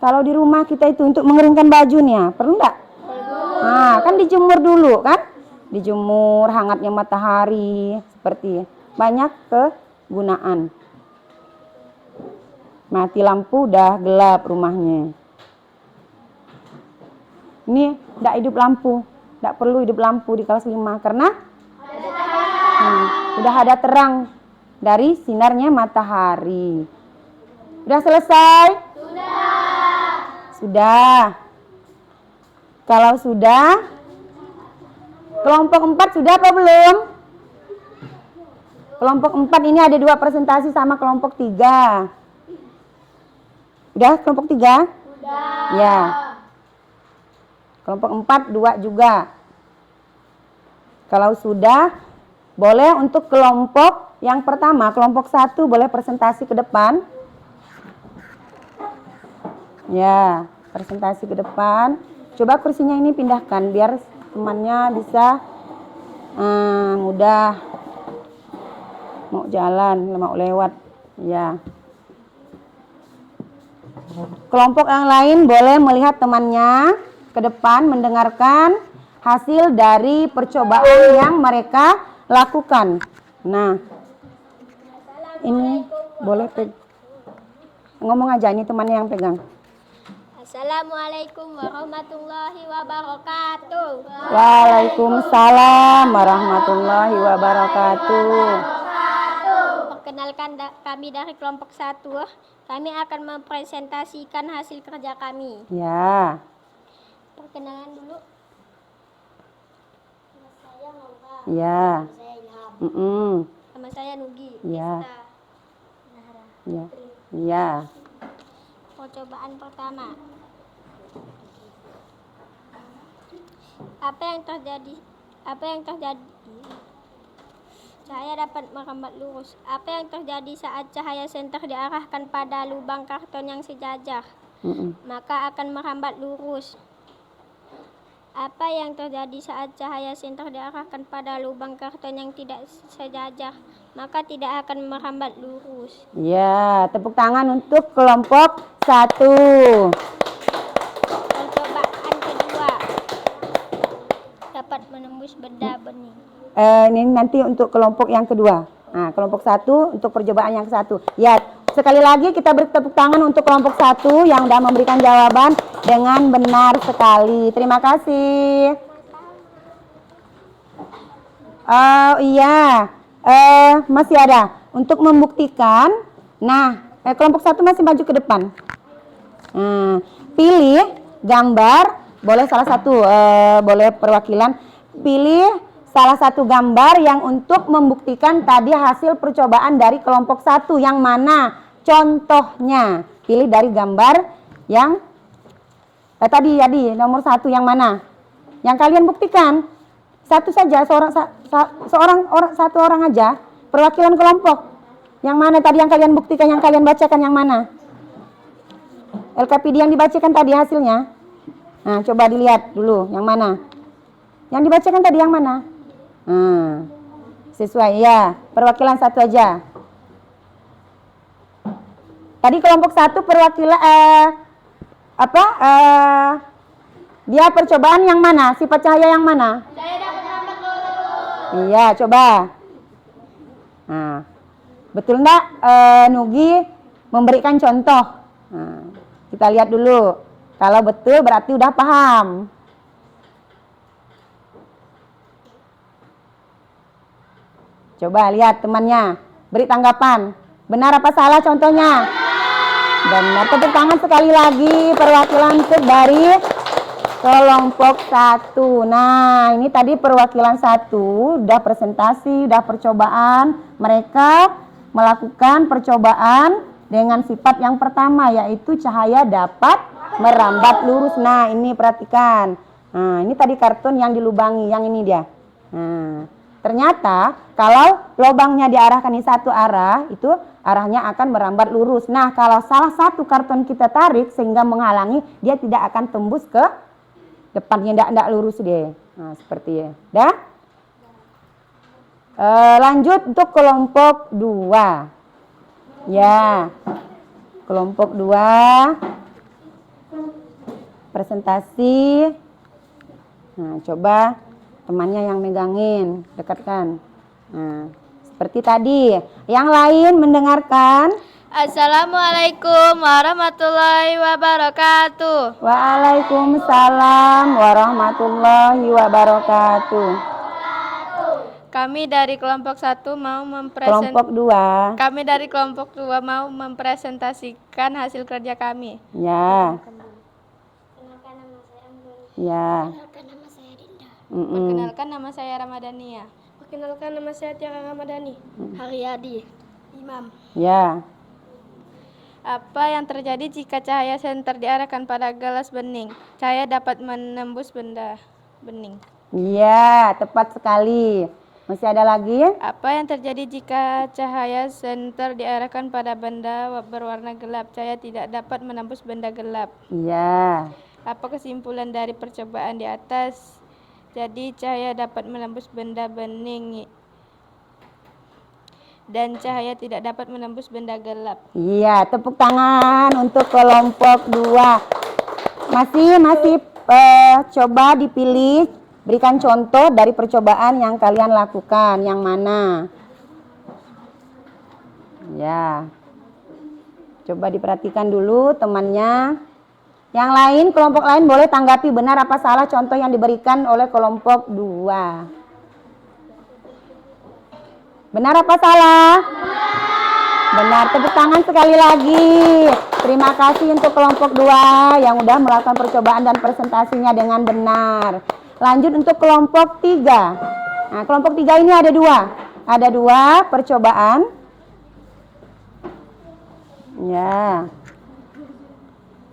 Kalau di rumah kita itu untuk mengeringkan bajunya, perlu enggak? Kan dijemur dulu kan? Dijemur hangatnya matahari, seperti banyak kegunaan. Mati lampu udah gelap rumahnya. Ini tidak hidup lampu, tidak perlu hidup lampu di kelas 5 karena udah ada terang dari sinarnya matahari. Sudah selesai? Sudah. Kalau sudah, kelompok 4 sudah apa belum? Kelompok 4 ini ada 2 presentasi sama kelompok 3. Udah kelompok 3? Udah. Ya. Kelompok 4, 2 juga. Kalau sudah, boleh untuk kelompok yang pertama, kelompok 1 boleh presentasi ke depan. Ya, presentasi ke depan. Coba kursinya ini pindahkan, biar temannya bisa mudah. Mau jalan, mau lewat. Ya. Kelompok yang lain boleh melihat temannya ke depan, mendengarkan hasil dari percobaan yang mereka lakukan. Nah, ini boleh Ngomong aja, ini temannya yang pegang. Assalamualaikum warahmatullahi wabarakatuh. Waalaikumsalam warahmatullahi wabarakatuh. Perkenalkan kami dari kelompok 1. Kami akan mempresentasikan hasil kerja kami. Ya. Perkenalan dulu. Nama saya Maura. Ya. Nama saya Ilham. Nama saya Nugi. Ya. Desta. Nahara. Ya. Ya. Percobaan pertama. Apa yang terjadi? Cahaya dapat merambat lurus. Apa yang terjadi saat cahaya senter diarahkan pada lubang karton yang sejajar? Maka akan merambat lurus. Apa yang terjadi saat cahaya senter diarahkan pada lubang karton yang tidak sejajar? Maka tidak akan merambat lurus. Ya, tepuk tangan untuk kelompok 1. Percobaan kedua. Dapat menembus benda bening. Ini nanti untuk kelompok yang kedua. Nah, kelompok 1 untuk percobaan yang ke-1. Ya, sekali lagi kita beri tepuk tangan untuk kelompok 1 yang sudah memberikan jawaban dengan benar sekali. Terima kasih. Iya, masih ada untuk membuktikan. Nah, kelompok 1 masih maju ke depan. Pilih gambar, boleh salah satu, boleh perwakilan. Pilih salah satu gambar yang untuk membuktikan tadi hasil percobaan dari kelompok 1. Yang mana contohnya? Pilih dari gambar yang tadi nomor 1 yang mana? Yang kalian buktikan. Satu saja, satu orang aja. Perwakilan kelompok. Yang mana tadi yang kalian buktikan, yang kalian bacakan yang mana? LKPD yang dibacakan tadi hasilnya. Nah, coba dilihat dulu yang mana. Yang dibacakan tadi yang mana? Sesuai ya, perwakilan 1 aja. Tadi kelompok 1 perwakilan dia percobaan yang mana? Sifat cahaya yang mana? Saya dapat merambat lurus. Iya, coba. Nah, betul enggak Nugi memberikan contoh? Nah, kita lihat dulu. Kalau betul berarti udah paham. Coba lihat temannya, beri tanggapan. Benar apa salah contohnya? Benar. Tepuk tangan sekali lagi perwakilan dari kelompok 1. Nah, ini tadi perwakilan 1 udah presentasi, udah percobaan. Mereka melakukan percobaan dengan sifat yang pertama, yaitu cahaya dapat merambat lurus. Nah, ini perhatikan. Nah, ini tadi kartun yang dilubangi, yang ini dia. Nah, ternyata kalau lubangnya diarahkan di satu arah, itu arahnya akan merambat lurus. Nah, kalau salah satu karton kita tarik sehingga menghalangi, dia tidak akan tembus ke depannya, tidak lurus dia. Nah, seperti ya. Dah? Lanjut untuk kelompok 2. Ya, kelompok 2. Presentasi. Nah, coba temannya yang megangin, dekatkan. Nah, seperti tadi. Yang lain mendengarkan. Assalamualaikum warahmatullahi wabarakatuh. Waalaikumsalam warahmatullahi wabarakatuh. Kami dari kelompok 1 mau Kelompok 2. Kami dari kelompok 2 mau mempresentasikan hasil kerja kami. Ya. Perkenalkan nama saya Anggun. Ya. Perkenalkan nama saya Dinda. Perkenalkan nama saya Ramadhania. Perkenalkan nama saya Tiara Ramadhani. Haryadi. Imam. Ya. Apa yang terjadi jika cahaya senter diarahkan pada gelas bening? Cahaya dapat menembus benda bening. Iya, tepat sekali. Masih ada lagi? Apa yang terjadi jika cahaya senter diarahkan pada benda berwarna gelap? Cahaya tidak dapat menembus benda gelap. Iya. Apa kesimpulan dari percobaan di atas? Jadi cahaya dapat menembus benda bening dan cahaya tidak dapat menembus benda gelap. Iya, tepuk tangan untuk kelompok 2. Masih coba dipilih, berikan contoh dari percobaan yang kalian lakukan, yang mana? Ya. Coba diperhatikan dulu temannya. Yang lain, kelompok lain boleh tanggapi benar apa salah contoh yang diberikan oleh kelompok 2. Benar apa salah? Benar. Tepuk tangan sekali lagi. Terima kasih untuk kelompok 2 yang udah melakukan percobaan dan presentasinya dengan benar. Lanjut untuk kelompok 3. Nah, kelompok 3 ini ada 2. Ada 2 percobaan. Ya.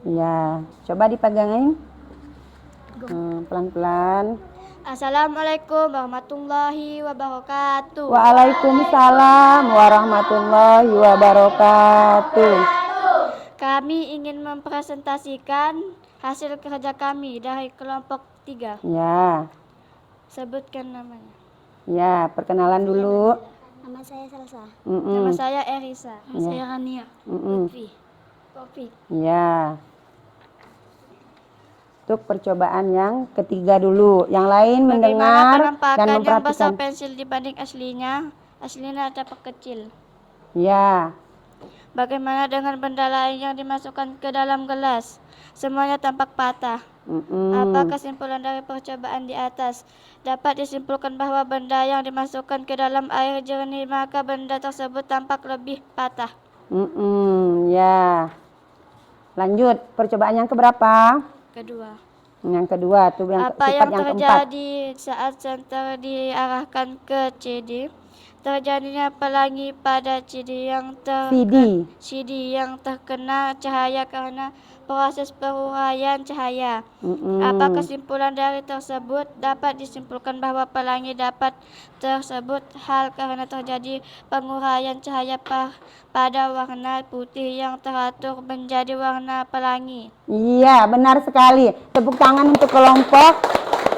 Ya, coba dipegangin. Pelan-pelan. Assalamualaikum warahmatullahi wabarakatuh. Waalaikumsalam warahmatullahi wabarakatuh. Kami ingin mempresentasikan hasil kerja kami dari kelompok 3. Ya. Sebutkan namanya. Ya, perkenalan dulu. Nama saya Salsa. Mm-mm. Nama saya Erisa. Nama Ya. saya Rania. Mm-mm. Lutfi. Taufik. Ya. Untuk percobaan yang ketiga dulu. Yang lain Bagaimana mendengar dan penampakan yang besar memperhatikan. pensil dibanding aslinya? Aslinya dapat kecil. Ya. Bagaimana dengan benda lain yang dimasukkan ke dalam gelas? Semuanya tampak patah. Apa kesimpulan dari percobaan di atas? Dapat disimpulkan bahwa benda yang dimasukkan ke dalam air jernih, maka benda tersebut tampak lebih patah. Ya. Lanjut, percobaan yang keberapa? Kedua. Yang kedua, tuh yang Apa sifat yang yang keempat. terjadi saat senter diarahkan ke CD? Terjadinya pelangi pada CD yang terkena cahaya karena proses peruraian cahaya. Apa kesimpulan dari tersebut? Dapat disimpulkan bahwa pelangi dapat tersebut hal karena terjadi penguraian cahaya pada warna putih yang teratur menjadi warna pelangi. Iya, benar sekali. Tepuk tangan untuk kelompok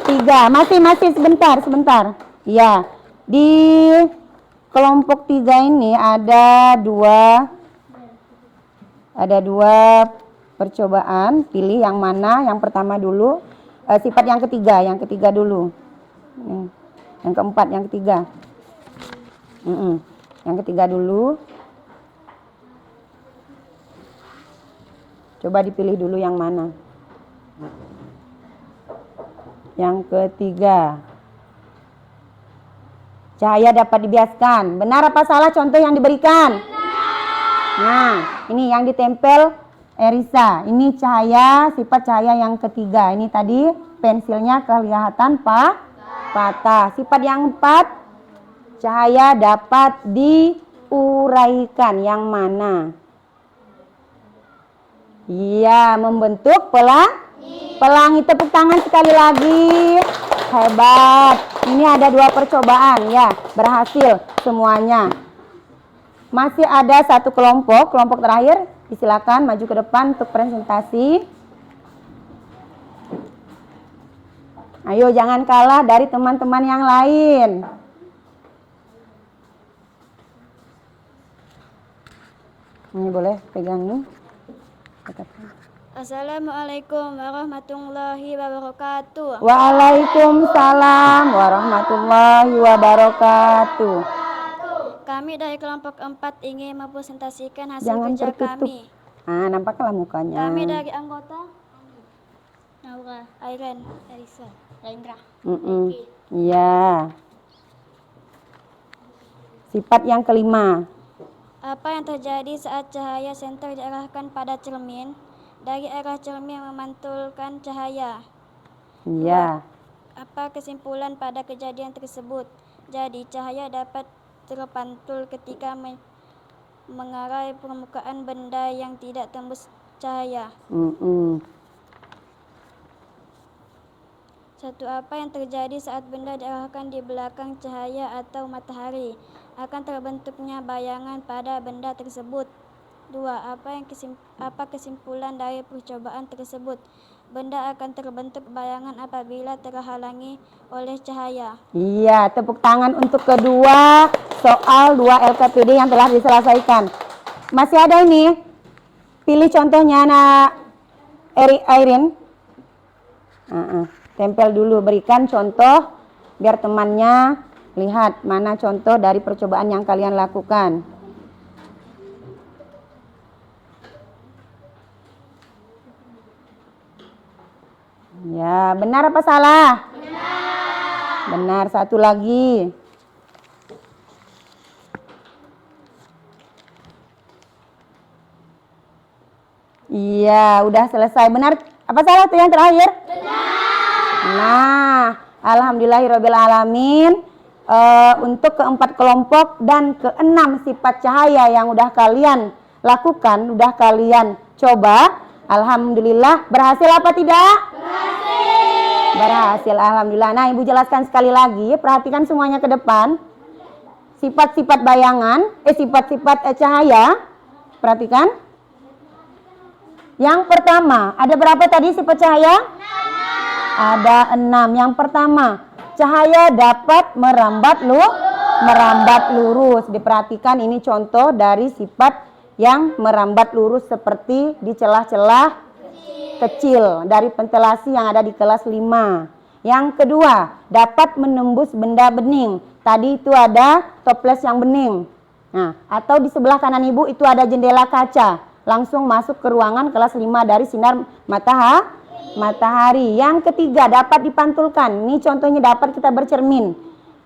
3. Masih sebentar. Iya. Di kelompok 3 ini ada dua percobaan. Pilih yang mana? Yang pertama dulu. Sifat yang ketiga dulu. Yang keempat, yang ketiga. Yang ketiga dulu. Coba dipilih dulu yang mana. Yang ketiga. Cahaya dapat dibiaskan. Benar apa salah contoh yang diberikan? Nah, ini yang ditempel Erisa. Ini cahaya, sifat cahaya yang ketiga. Ini tadi pensilnya kelihatan patah. Sifat yang 4, cahaya dapat diuraikan. Yang mana? Iya, membentuk pelangi. Tepuk tangan sekali lagi. Hebat. Ini ada 2 percobaan ya, berhasil semuanya. Masih ada 1 kelompok terakhir. Silakan maju ke depan untuk presentasi. Ayo, jangan kalah dari teman-teman yang lain. Ini boleh pegang nih. Assalamualaikum warahmatullahi wabarakatuh. Waalaikumsalam warahmatullahi wabarakatuh. Kami dari kelompok 4 ingin mempresentasikan hasil Jangan kerja tertutup. kami. Nampaklah mukanya. Kami dari anggota Naura, Airen, Elisa, Rendra. Iya. Sifat yang kelima. Apa yang terjadi saat cahaya senter diarahkan pada cermin? Dari arah cermin memantulkan cahaya. Iya. Apa kesimpulan pada kejadian tersebut? Jadi cahaya dapat terpantul ketika mengarah permukaan benda yang tidak tembus cahaya. Satu, apa yang terjadi saat benda diarahkan di belakang cahaya atau matahari? Akan terbentuknya bayangan pada benda tersebut. 2. Apa kesimpulan dari percobaan tersebut? Benda akan terbentuk bayangan apabila terhalangi oleh cahaya. Iya, tepuk tangan untuk kedua soal 2 LKPD yang telah diselesaikan. Masih ada ini. Pilih contohnya, Airin. Tempel dulu, berikan contoh biar temannya lihat mana contoh dari percobaan yang kalian lakukan. Ya, benar apa salah? Benar. Satu lagi. Iya, udah selesai. Benar apa salah tuh yang terakhir? Benar. Nah, alhamdulillahirobbilalamin. Untuk keempat kelompok dan keenam sifat cahaya yang udah kalian lakukan, udah kalian coba, alhamdulillah berhasil apa tidak? Berhasil, alhamdulillah. Nah, Ibu jelaskan sekali lagi, perhatikan semuanya ke depan. Sifat-sifat bayangan, sifat-sifat cahaya. Perhatikan. Yang pertama, ada berapa tadi sifat cahaya? 6. Ada 6. Yang pertama, cahaya dapat merambat lurus. Diperhatikan ini contoh dari sifat yang merambat lurus seperti di celah-celah kecil dari ventilasi yang ada di kelas 5. Yang kedua, dapat menembus benda bening. Tadi itu ada toples yang bening. Nah, atau di sebelah kanan Ibu itu ada jendela kaca. Langsung masuk ke ruangan kelas 5 dari sinar matahari. Yang ketiga, dapat dipantulkan. Ini contohnya dapat kita bercermin.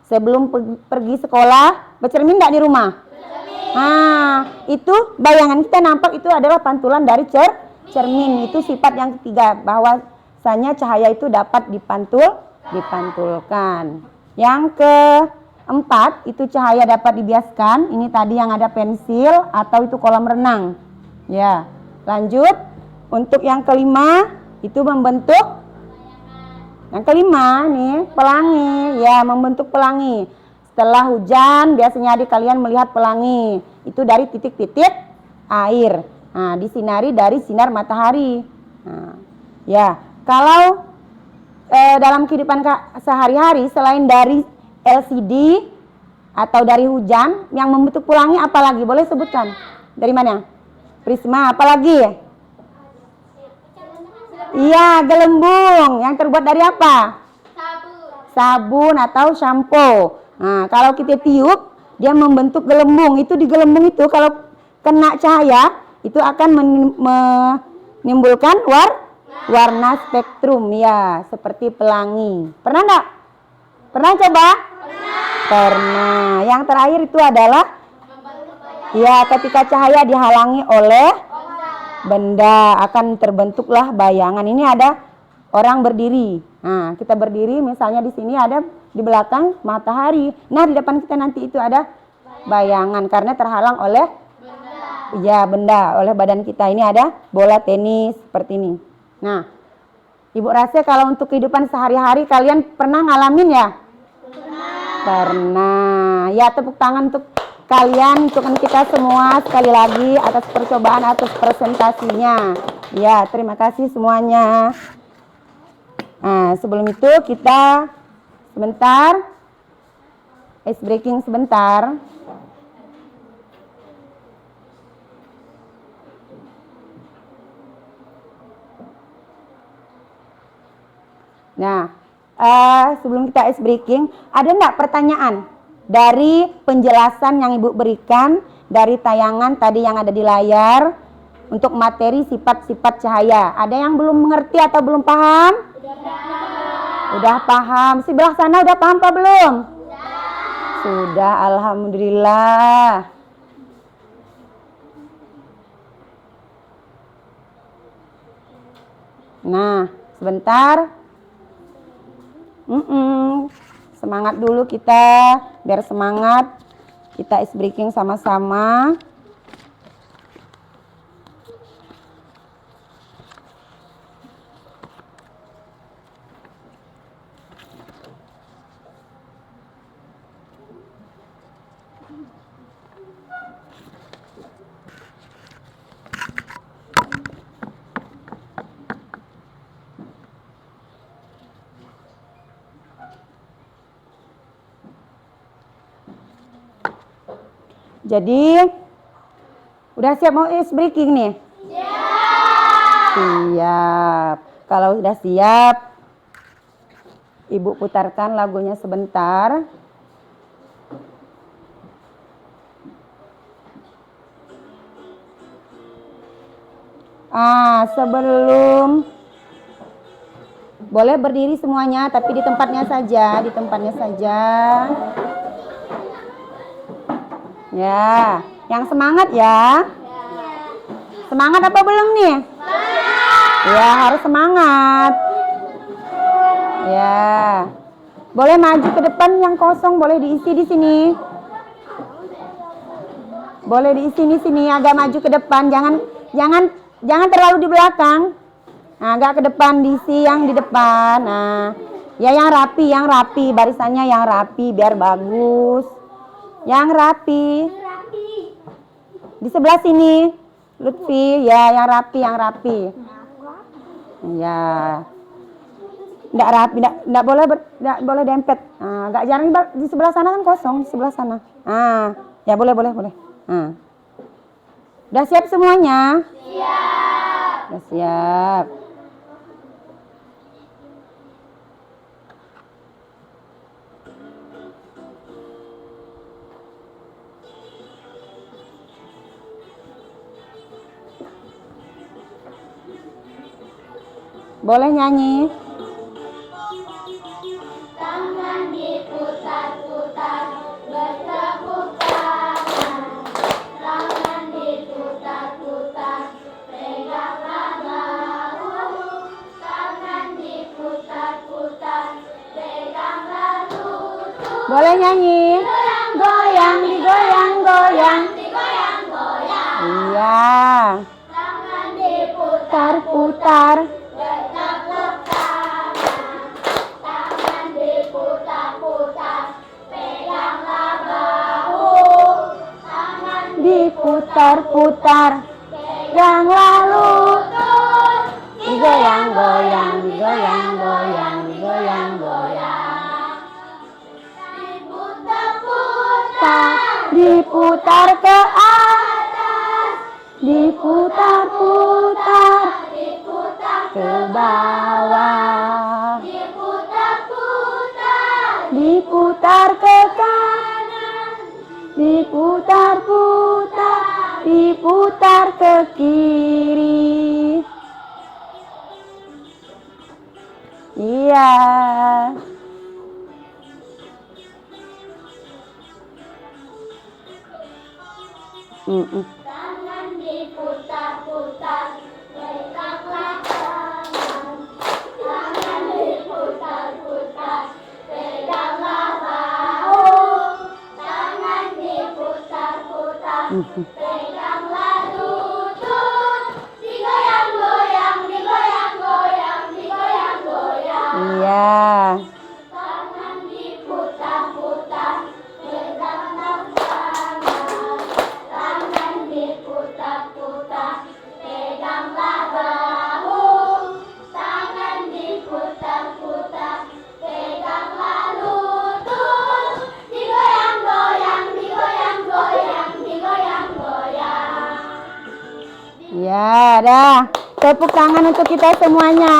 Sebelum pergi sekolah, bercermin enggak di rumah? Nah, itu bayangan kita nampak itu adalah pantulan dari cermin. Itu sifat yang ketiga, bahwasanya cahaya itu dapat dipantulkan. Yang keempat, itu cahaya dapat dibiaskan. Ini tadi yang ada pensil atau itu kolam renang. Ya, lanjut. Untuk yang kelima, itu membentuk. Yang kelima nih, pelangi. Ya, membentuk pelangi. Setelah hujan, biasanya adik kalian melihat pelangi. Itu dari titik-titik air. Nah, disinari dari sinar matahari. Nah, ya, kalau dalam kehidupan sehari-hari, selain dari LCD atau dari hujan, yang membentuk pelangi apalagi? Boleh sebutkan? Dari mana? Prisma, apalagi? Iya, gelembung. Yang terbuat dari apa? Sabun atau shampoo. Nah, kalau kita tiup, dia membentuk gelembung. Itu di gelembung itu kalau kena cahaya, itu akan menimbulkan warna spektrum. Ya, seperti pelangi. Pernah enggak? Pernah coba? Pernah. Yang terakhir itu adalah ya, ketika cahaya dihalangi oleh benda akan terbentuklah bayangan. Ini ada orang berdiri. Nah, kita berdiri misalnya di sini ada di belakang matahari. Nah, di depan kita nanti itu ada bayangan karena terhalang oleh benda oleh badan kita. Ini ada bola tenis seperti ini. Nah, Ibu rasa kalau untuk kehidupan sehari-hari kalian pernah ngalamin ya? Pernah. Ya, tepuk tangan untuk kalian, untuk kita semua sekali lagi atas percobaan, atas presentasinya. Ya, terima kasih semuanya. Nah, sebelum itu kita sebentar ice breaking sebentar. Nah, sebelum kita ice breaking, ada enggak pertanyaan dari penjelasan yang Ibu berikan dari tayangan tadi yang ada di layar untuk materi sifat-sifat cahaya? Ada yang belum mengerti atau belum paham? Udah paham. Sebelah sana udah paham apa belum? Sudah, alhamdulillah. Nah, sebentar. Semangat dulu kita, biar semangat. Kita ice breaking sama-sama. Jadi, udah siap mau ice breaking nih? Siap. Kalau sudah siap, Ibu putarkan lagunya sebentar. Sebelum Boleh berdiri semuanya, tapi di tempatnya saja, di tempatnya saja. Ya, yang semangat ya. Semangat apa belum nih? Ya, harus semangat. Ya. Boleh maju ke depan, yang kosong boleh diisi di sini. Boleh diisi di sini, agak maju ke depan, jangan terlalu di belakang. Nah, agak ke depan, diisi yang di depan. Nah, ya yang rapi, barisannya yang rapi biar bagus. Yang rapi. Di sebelah sini, Lutfi, ya yang rapi. Ya. Enggak boleh dempet. Nah, agak jarang di sebelah sana kan kosong, di sebelah sana. Ah, ya boleh. Nah. Udah siap semuanya? Siap. Udah siap. Boleh nyanyi? Tangan diputar-putar, bertepuk tangan. Tangan diputar-putar, peganglah bahu. Tangan diputar-putar, peganglah lutut. Boleh nyanyi? Goyang, digoyang-goyang. Iya. Tangan diputar, Putar. bertepuk tangan. Tangan diputar-putar, peganglah bahu. Tangan Diputar-putar. Peganglah lutut. Digoyang-goyang. diputar-putar, Diputar ke atas. Diputar-putar. diputar Ke bawah. diputar-putar, Diputar ke kanan. Diputar-putar. Diputar ke kiri. Iya. tangan diputar-putar, peganglah tangan. Tangan diputar-putar, peganglah bahu. Tangan diputar-putar, peganglah lutut. Digoyang-goyang. Iya. Tangan diputar-putar, peganglah tangan. Tangan diputar-putar, peganglah bahu. Tangan diputar-putar, peganglah lutut. Digoyang-goyang. Ya, dah. Tepuk tangan untuk kita semuanya.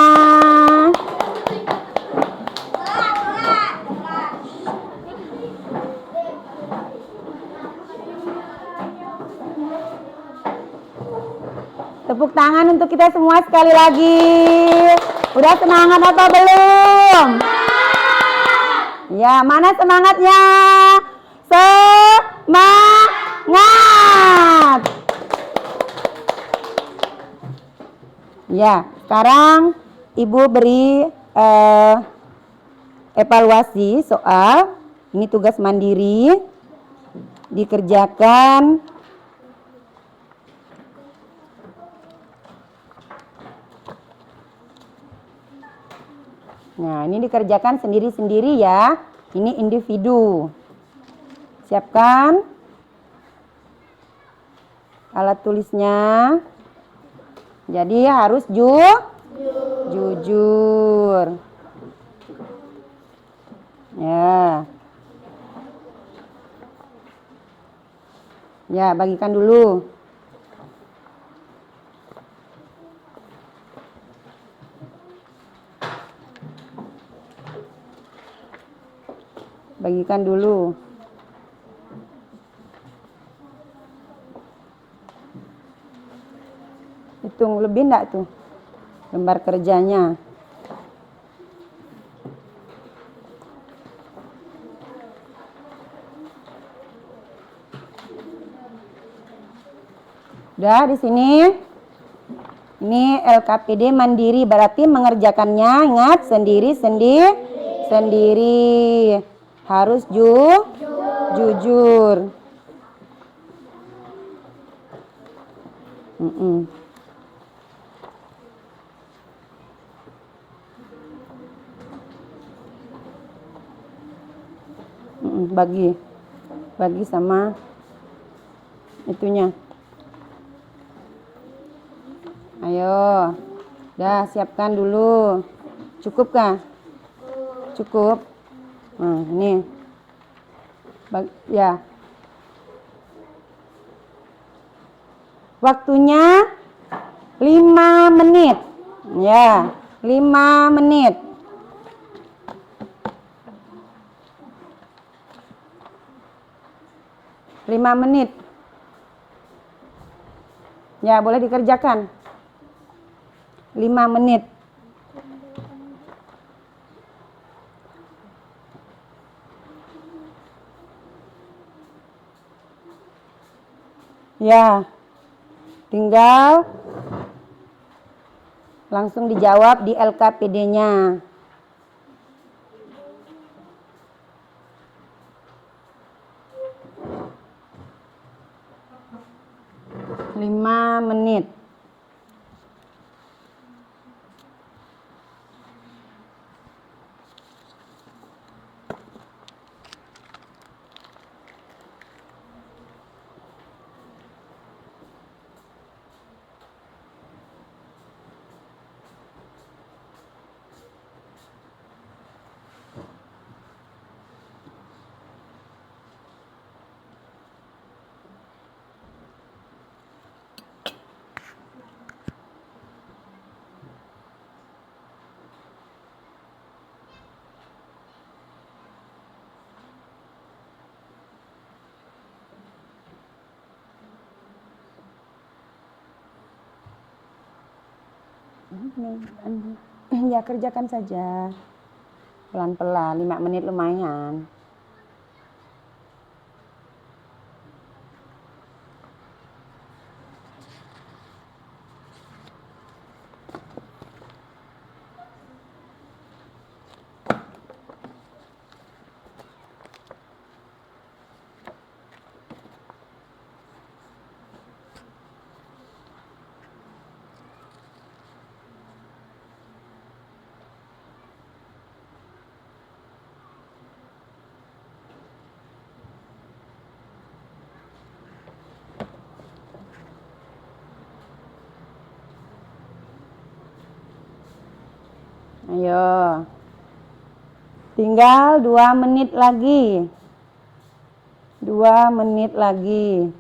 Tepuk tangan untuk kita semua sekali lagi. Udah semangat apa belum? Ya, mana semangatnya? Semangat. Ya, sekarang Ibu beri evaluasi soal. Ini tugas mandiri. Dikerjakan. Nah, ini dikerjakan sendiri-sendiri ya. Ini individu. Siapkan alat tulisnya. Jadi harus jujur. Ya. Ya, bagikan dulu. Bagikan dulu. Hitung lebih enggak tuh lembar kerjanya? Udah di sini. Ini LKPD mandiri, berarti mengerjakannya ingat sendiri. Harus jujur. Bagi sama itunya. Ayo, dah siapkan dulu. Cukup kah? Cukup. Nah, ini. Ya. Waktunya 5 menit. Ya, 5 menit. Ya, boleh dikerjakan. 5 menit. Ya, tinggal langsung dijawab di LKPD-nya. 5 menit. Ya, kerjakan saja. Pelan-pelan, 5 menit lumayan. Ayo. Tinggal 2 menit lagi. 2 menit lagi.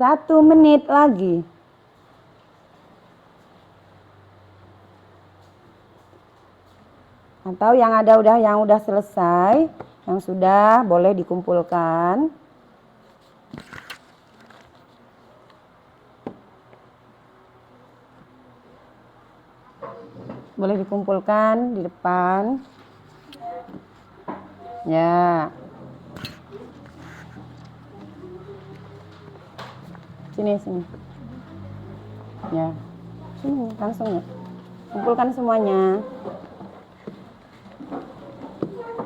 Satu menit lagi. Atau yang udah selesai, yang sudah boleh dikumpulkan. Boleh dikumpulkan di depan. Ya. Sini. Ya. Sini langsung ya. Kumpulkan semuanya.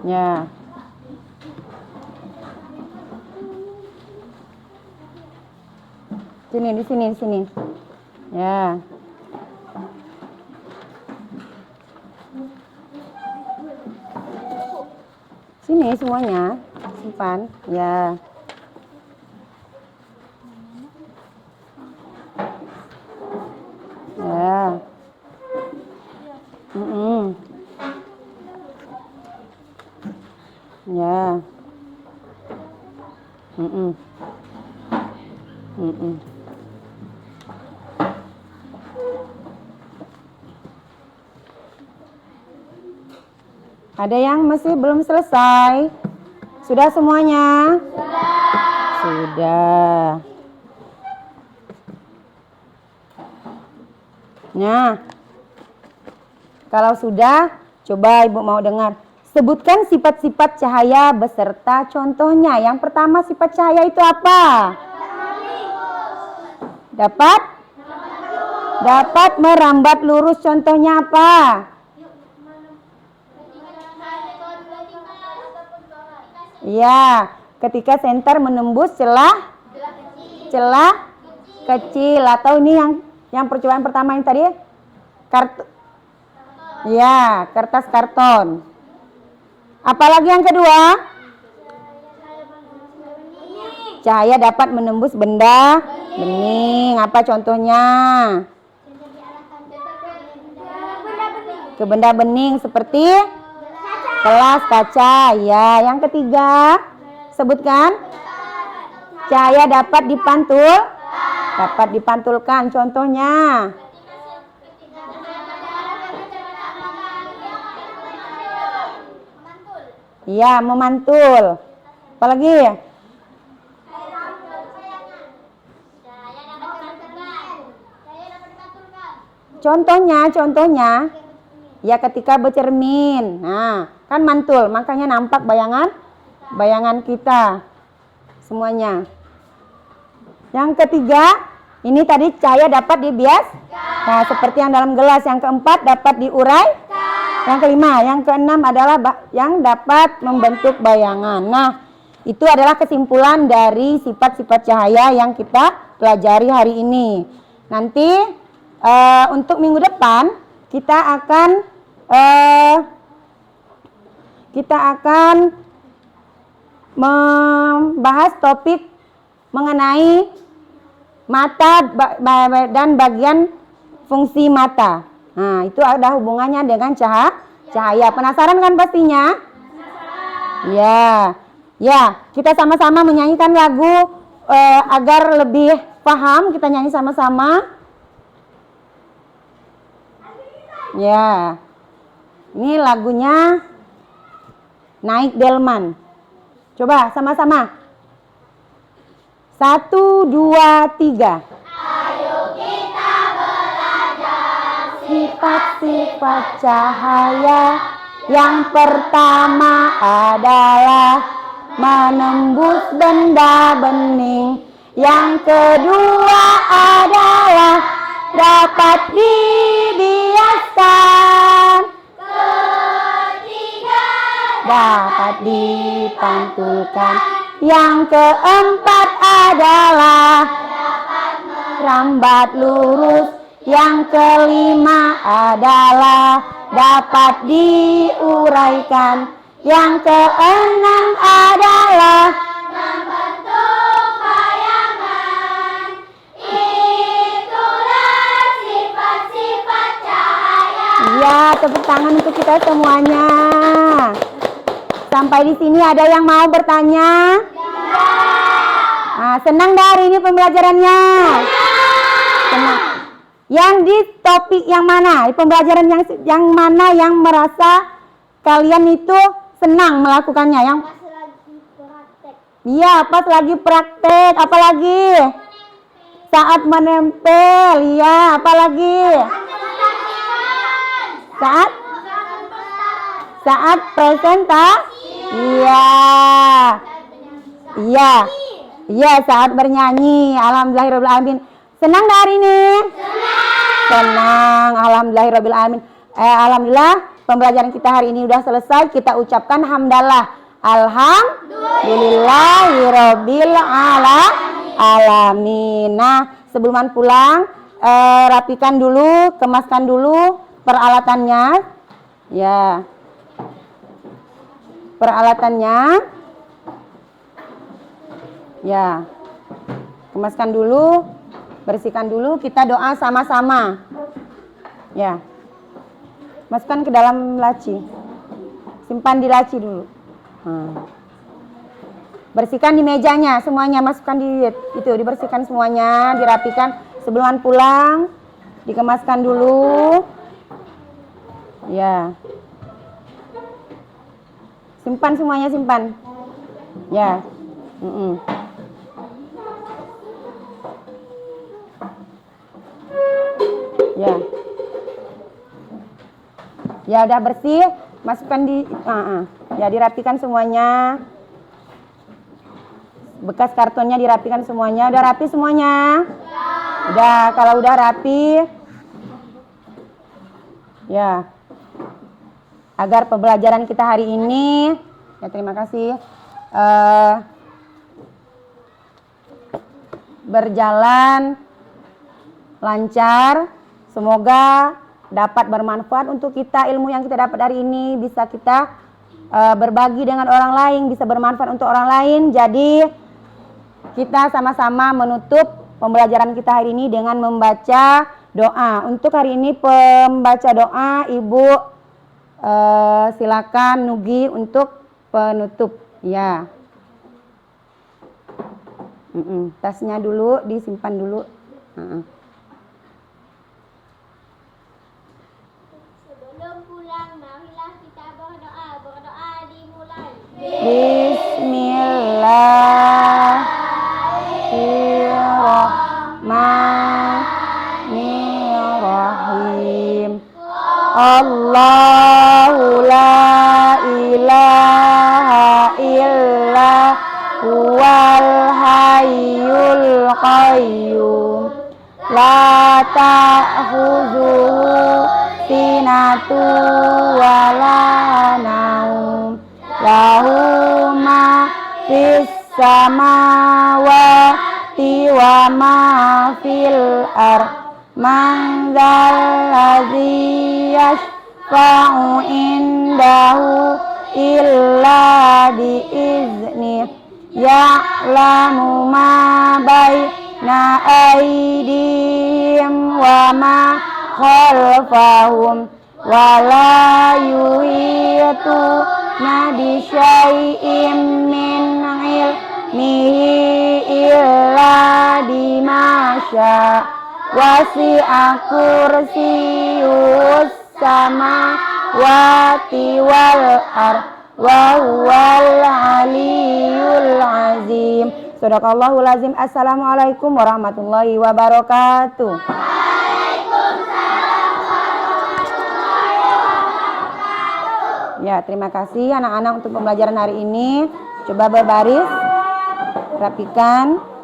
Ya. Di sini. Ya. Sini semuanya, simpan. Ya. Ya. Ya. Ada yang masih belum selesai? Sudah semuanya? Sudah. Nah, kalau sudah, coba Ibu mau dengar. Sebutkan sifat-sifat cahaya beserta contohnya. Yang pertama, sifat cahaya itu apa? Dapat merambat lurus. Contohnya apa? Ya, ketika senter menembus celah kecil, atau ini yang percobaan pertama yang tadi ya, kertas karton. Apalagi yang kedua? Cahaya dapat menembus benda bening. Apa contohnya? Ke benda bening seperti gelas, kaca. Ya, yang ketiga, sebutkan. Cahaya dapat dipantulkan. Contohnya. Ya, memantul. Apalagi? Contohnya. Ya, ketika bercermin. Nah, kan mantul, makanya nampak bayangan kita semuanya. Yang ketiga, ini tadi cahaya dapat dibias. Nah, seperti yang dalam gelas. Yang keempat, dapat diurai. Yang kelima, yang keenam adalah yang dapat membentuk bayangan. Nah, itu adalah kesimpulan dari sifat-sifat cahaya yang kita pelajari hari ini. Nanti untuk minggu depan kita akan membahas topik mengenai mata dan bagian fungsi mata. Nah, itu ada hubungannya dengan cahaya. Penasaran kan pastinya? Ya. Ya, kita sama-sama menyanyikan lagu agar lebih paham. Kita nyanyi sama-sama. Ya. Ini lagunya Naik Delman. Coba sama-sama. 1, 2, 3. Ayo kita belajar sifat-sifat cahaya. Yang pertama adalah menembus benda bening. Yang kedua adalah dapat dibiaskan. ketiga Dapat dipantulkan. Yang keempat adalah rambat lurus. Yang kelima adalah dapat diuraikan. Yang keenam adalah membentuk bayangan. Itulah sifat-sifat cahaya. ya, tepuk tangan untuk kita semuanya. Sampai di sini ada yang mau bertanya? Nah, senang dah hari ini pembelajarannya? Senang. Yang di topik yang mana? Pembelajaran yang mana yang merasa kalian itu senang melakukannya? Yang Pas lagi praktek. iya, pas lagi praktek. Apalagi? Saat menempel. Iya, apalagi? Saat presentasi. Iya. Iya. Iya, saat bernyanyi. Alhamdulillahirrahmanirrahim. Senang nggak hari ini? Senang. Alhamdulillahirrahmanirrahim. Alhamdulillah pembelajaran kita hari ini udah selesai. Kita ucapkan hamdalah. Alhamdulillahirabbil alamin. Nah, sebelum pulang rapikan dulu, kemaskan dulu peralatannya. Ya. peralatannya. Ya. Kemaskan dulu, bersihkan dulu, kita doa sama-sama. Ya. Masukkan ke dalam laci. Simpan di laci dulu. Bersihkan di mejanya, semuanya masukkan di itu, dibersihkan semuanya, dirapikan sebelum pulang, dikemaskan dulu. Ya. Simpan semuanya, simpan. Ya. Ya. Ya, udah bersih, masukkan di ya, dirapikan semuanya. Bekas kartonnya dirapikan semuanya. Udah rapi semuanya? Udah, kalau udah rapi, ya, agar pembelajaran kita hari ini, ya terima kasih, berjalan lancar. Semoga dapat bermanfaat untuk kita. Ilmu yang kita dapat hari ini bisa kita berbagi dengan orang lain, bisa bermanfaat untuk orang lain. Jadi kita sama-sama menutup pembelajaran kita hari ini dengan membaca doa. Untuk hari ini pembaca doa, Ibu silakan Nugi untuk penutup. Ya. Tasnya dulu disimpan dulu. Sebelum pulang, marilah kita berdoa. Berdoa dimulai. Bismillahirrahmanirrahim. Allahu la ilaha illa huwal hayyul qayyum. La ta'khudhuhu sinatu wa la naum. Lahu ma fis samawati wa ma fil ardh. Man dzal ladzi yashfa'u indahu illa biiznih. Ya'lamu ma baina aydihim wa ma khalfahum wa la yuhituna bi syai'in min ilmihi illa bima syaa. Wasi'a kursiyyus samawati wal ardh wa huwal aliyyul azim. Shadaqallahul azim. Assalamualaikum warahmatullahi wabarakatuh. Ya, terima kasih anak-anak untuk pembelajaran hari ini. Coba berbaris, rapikan.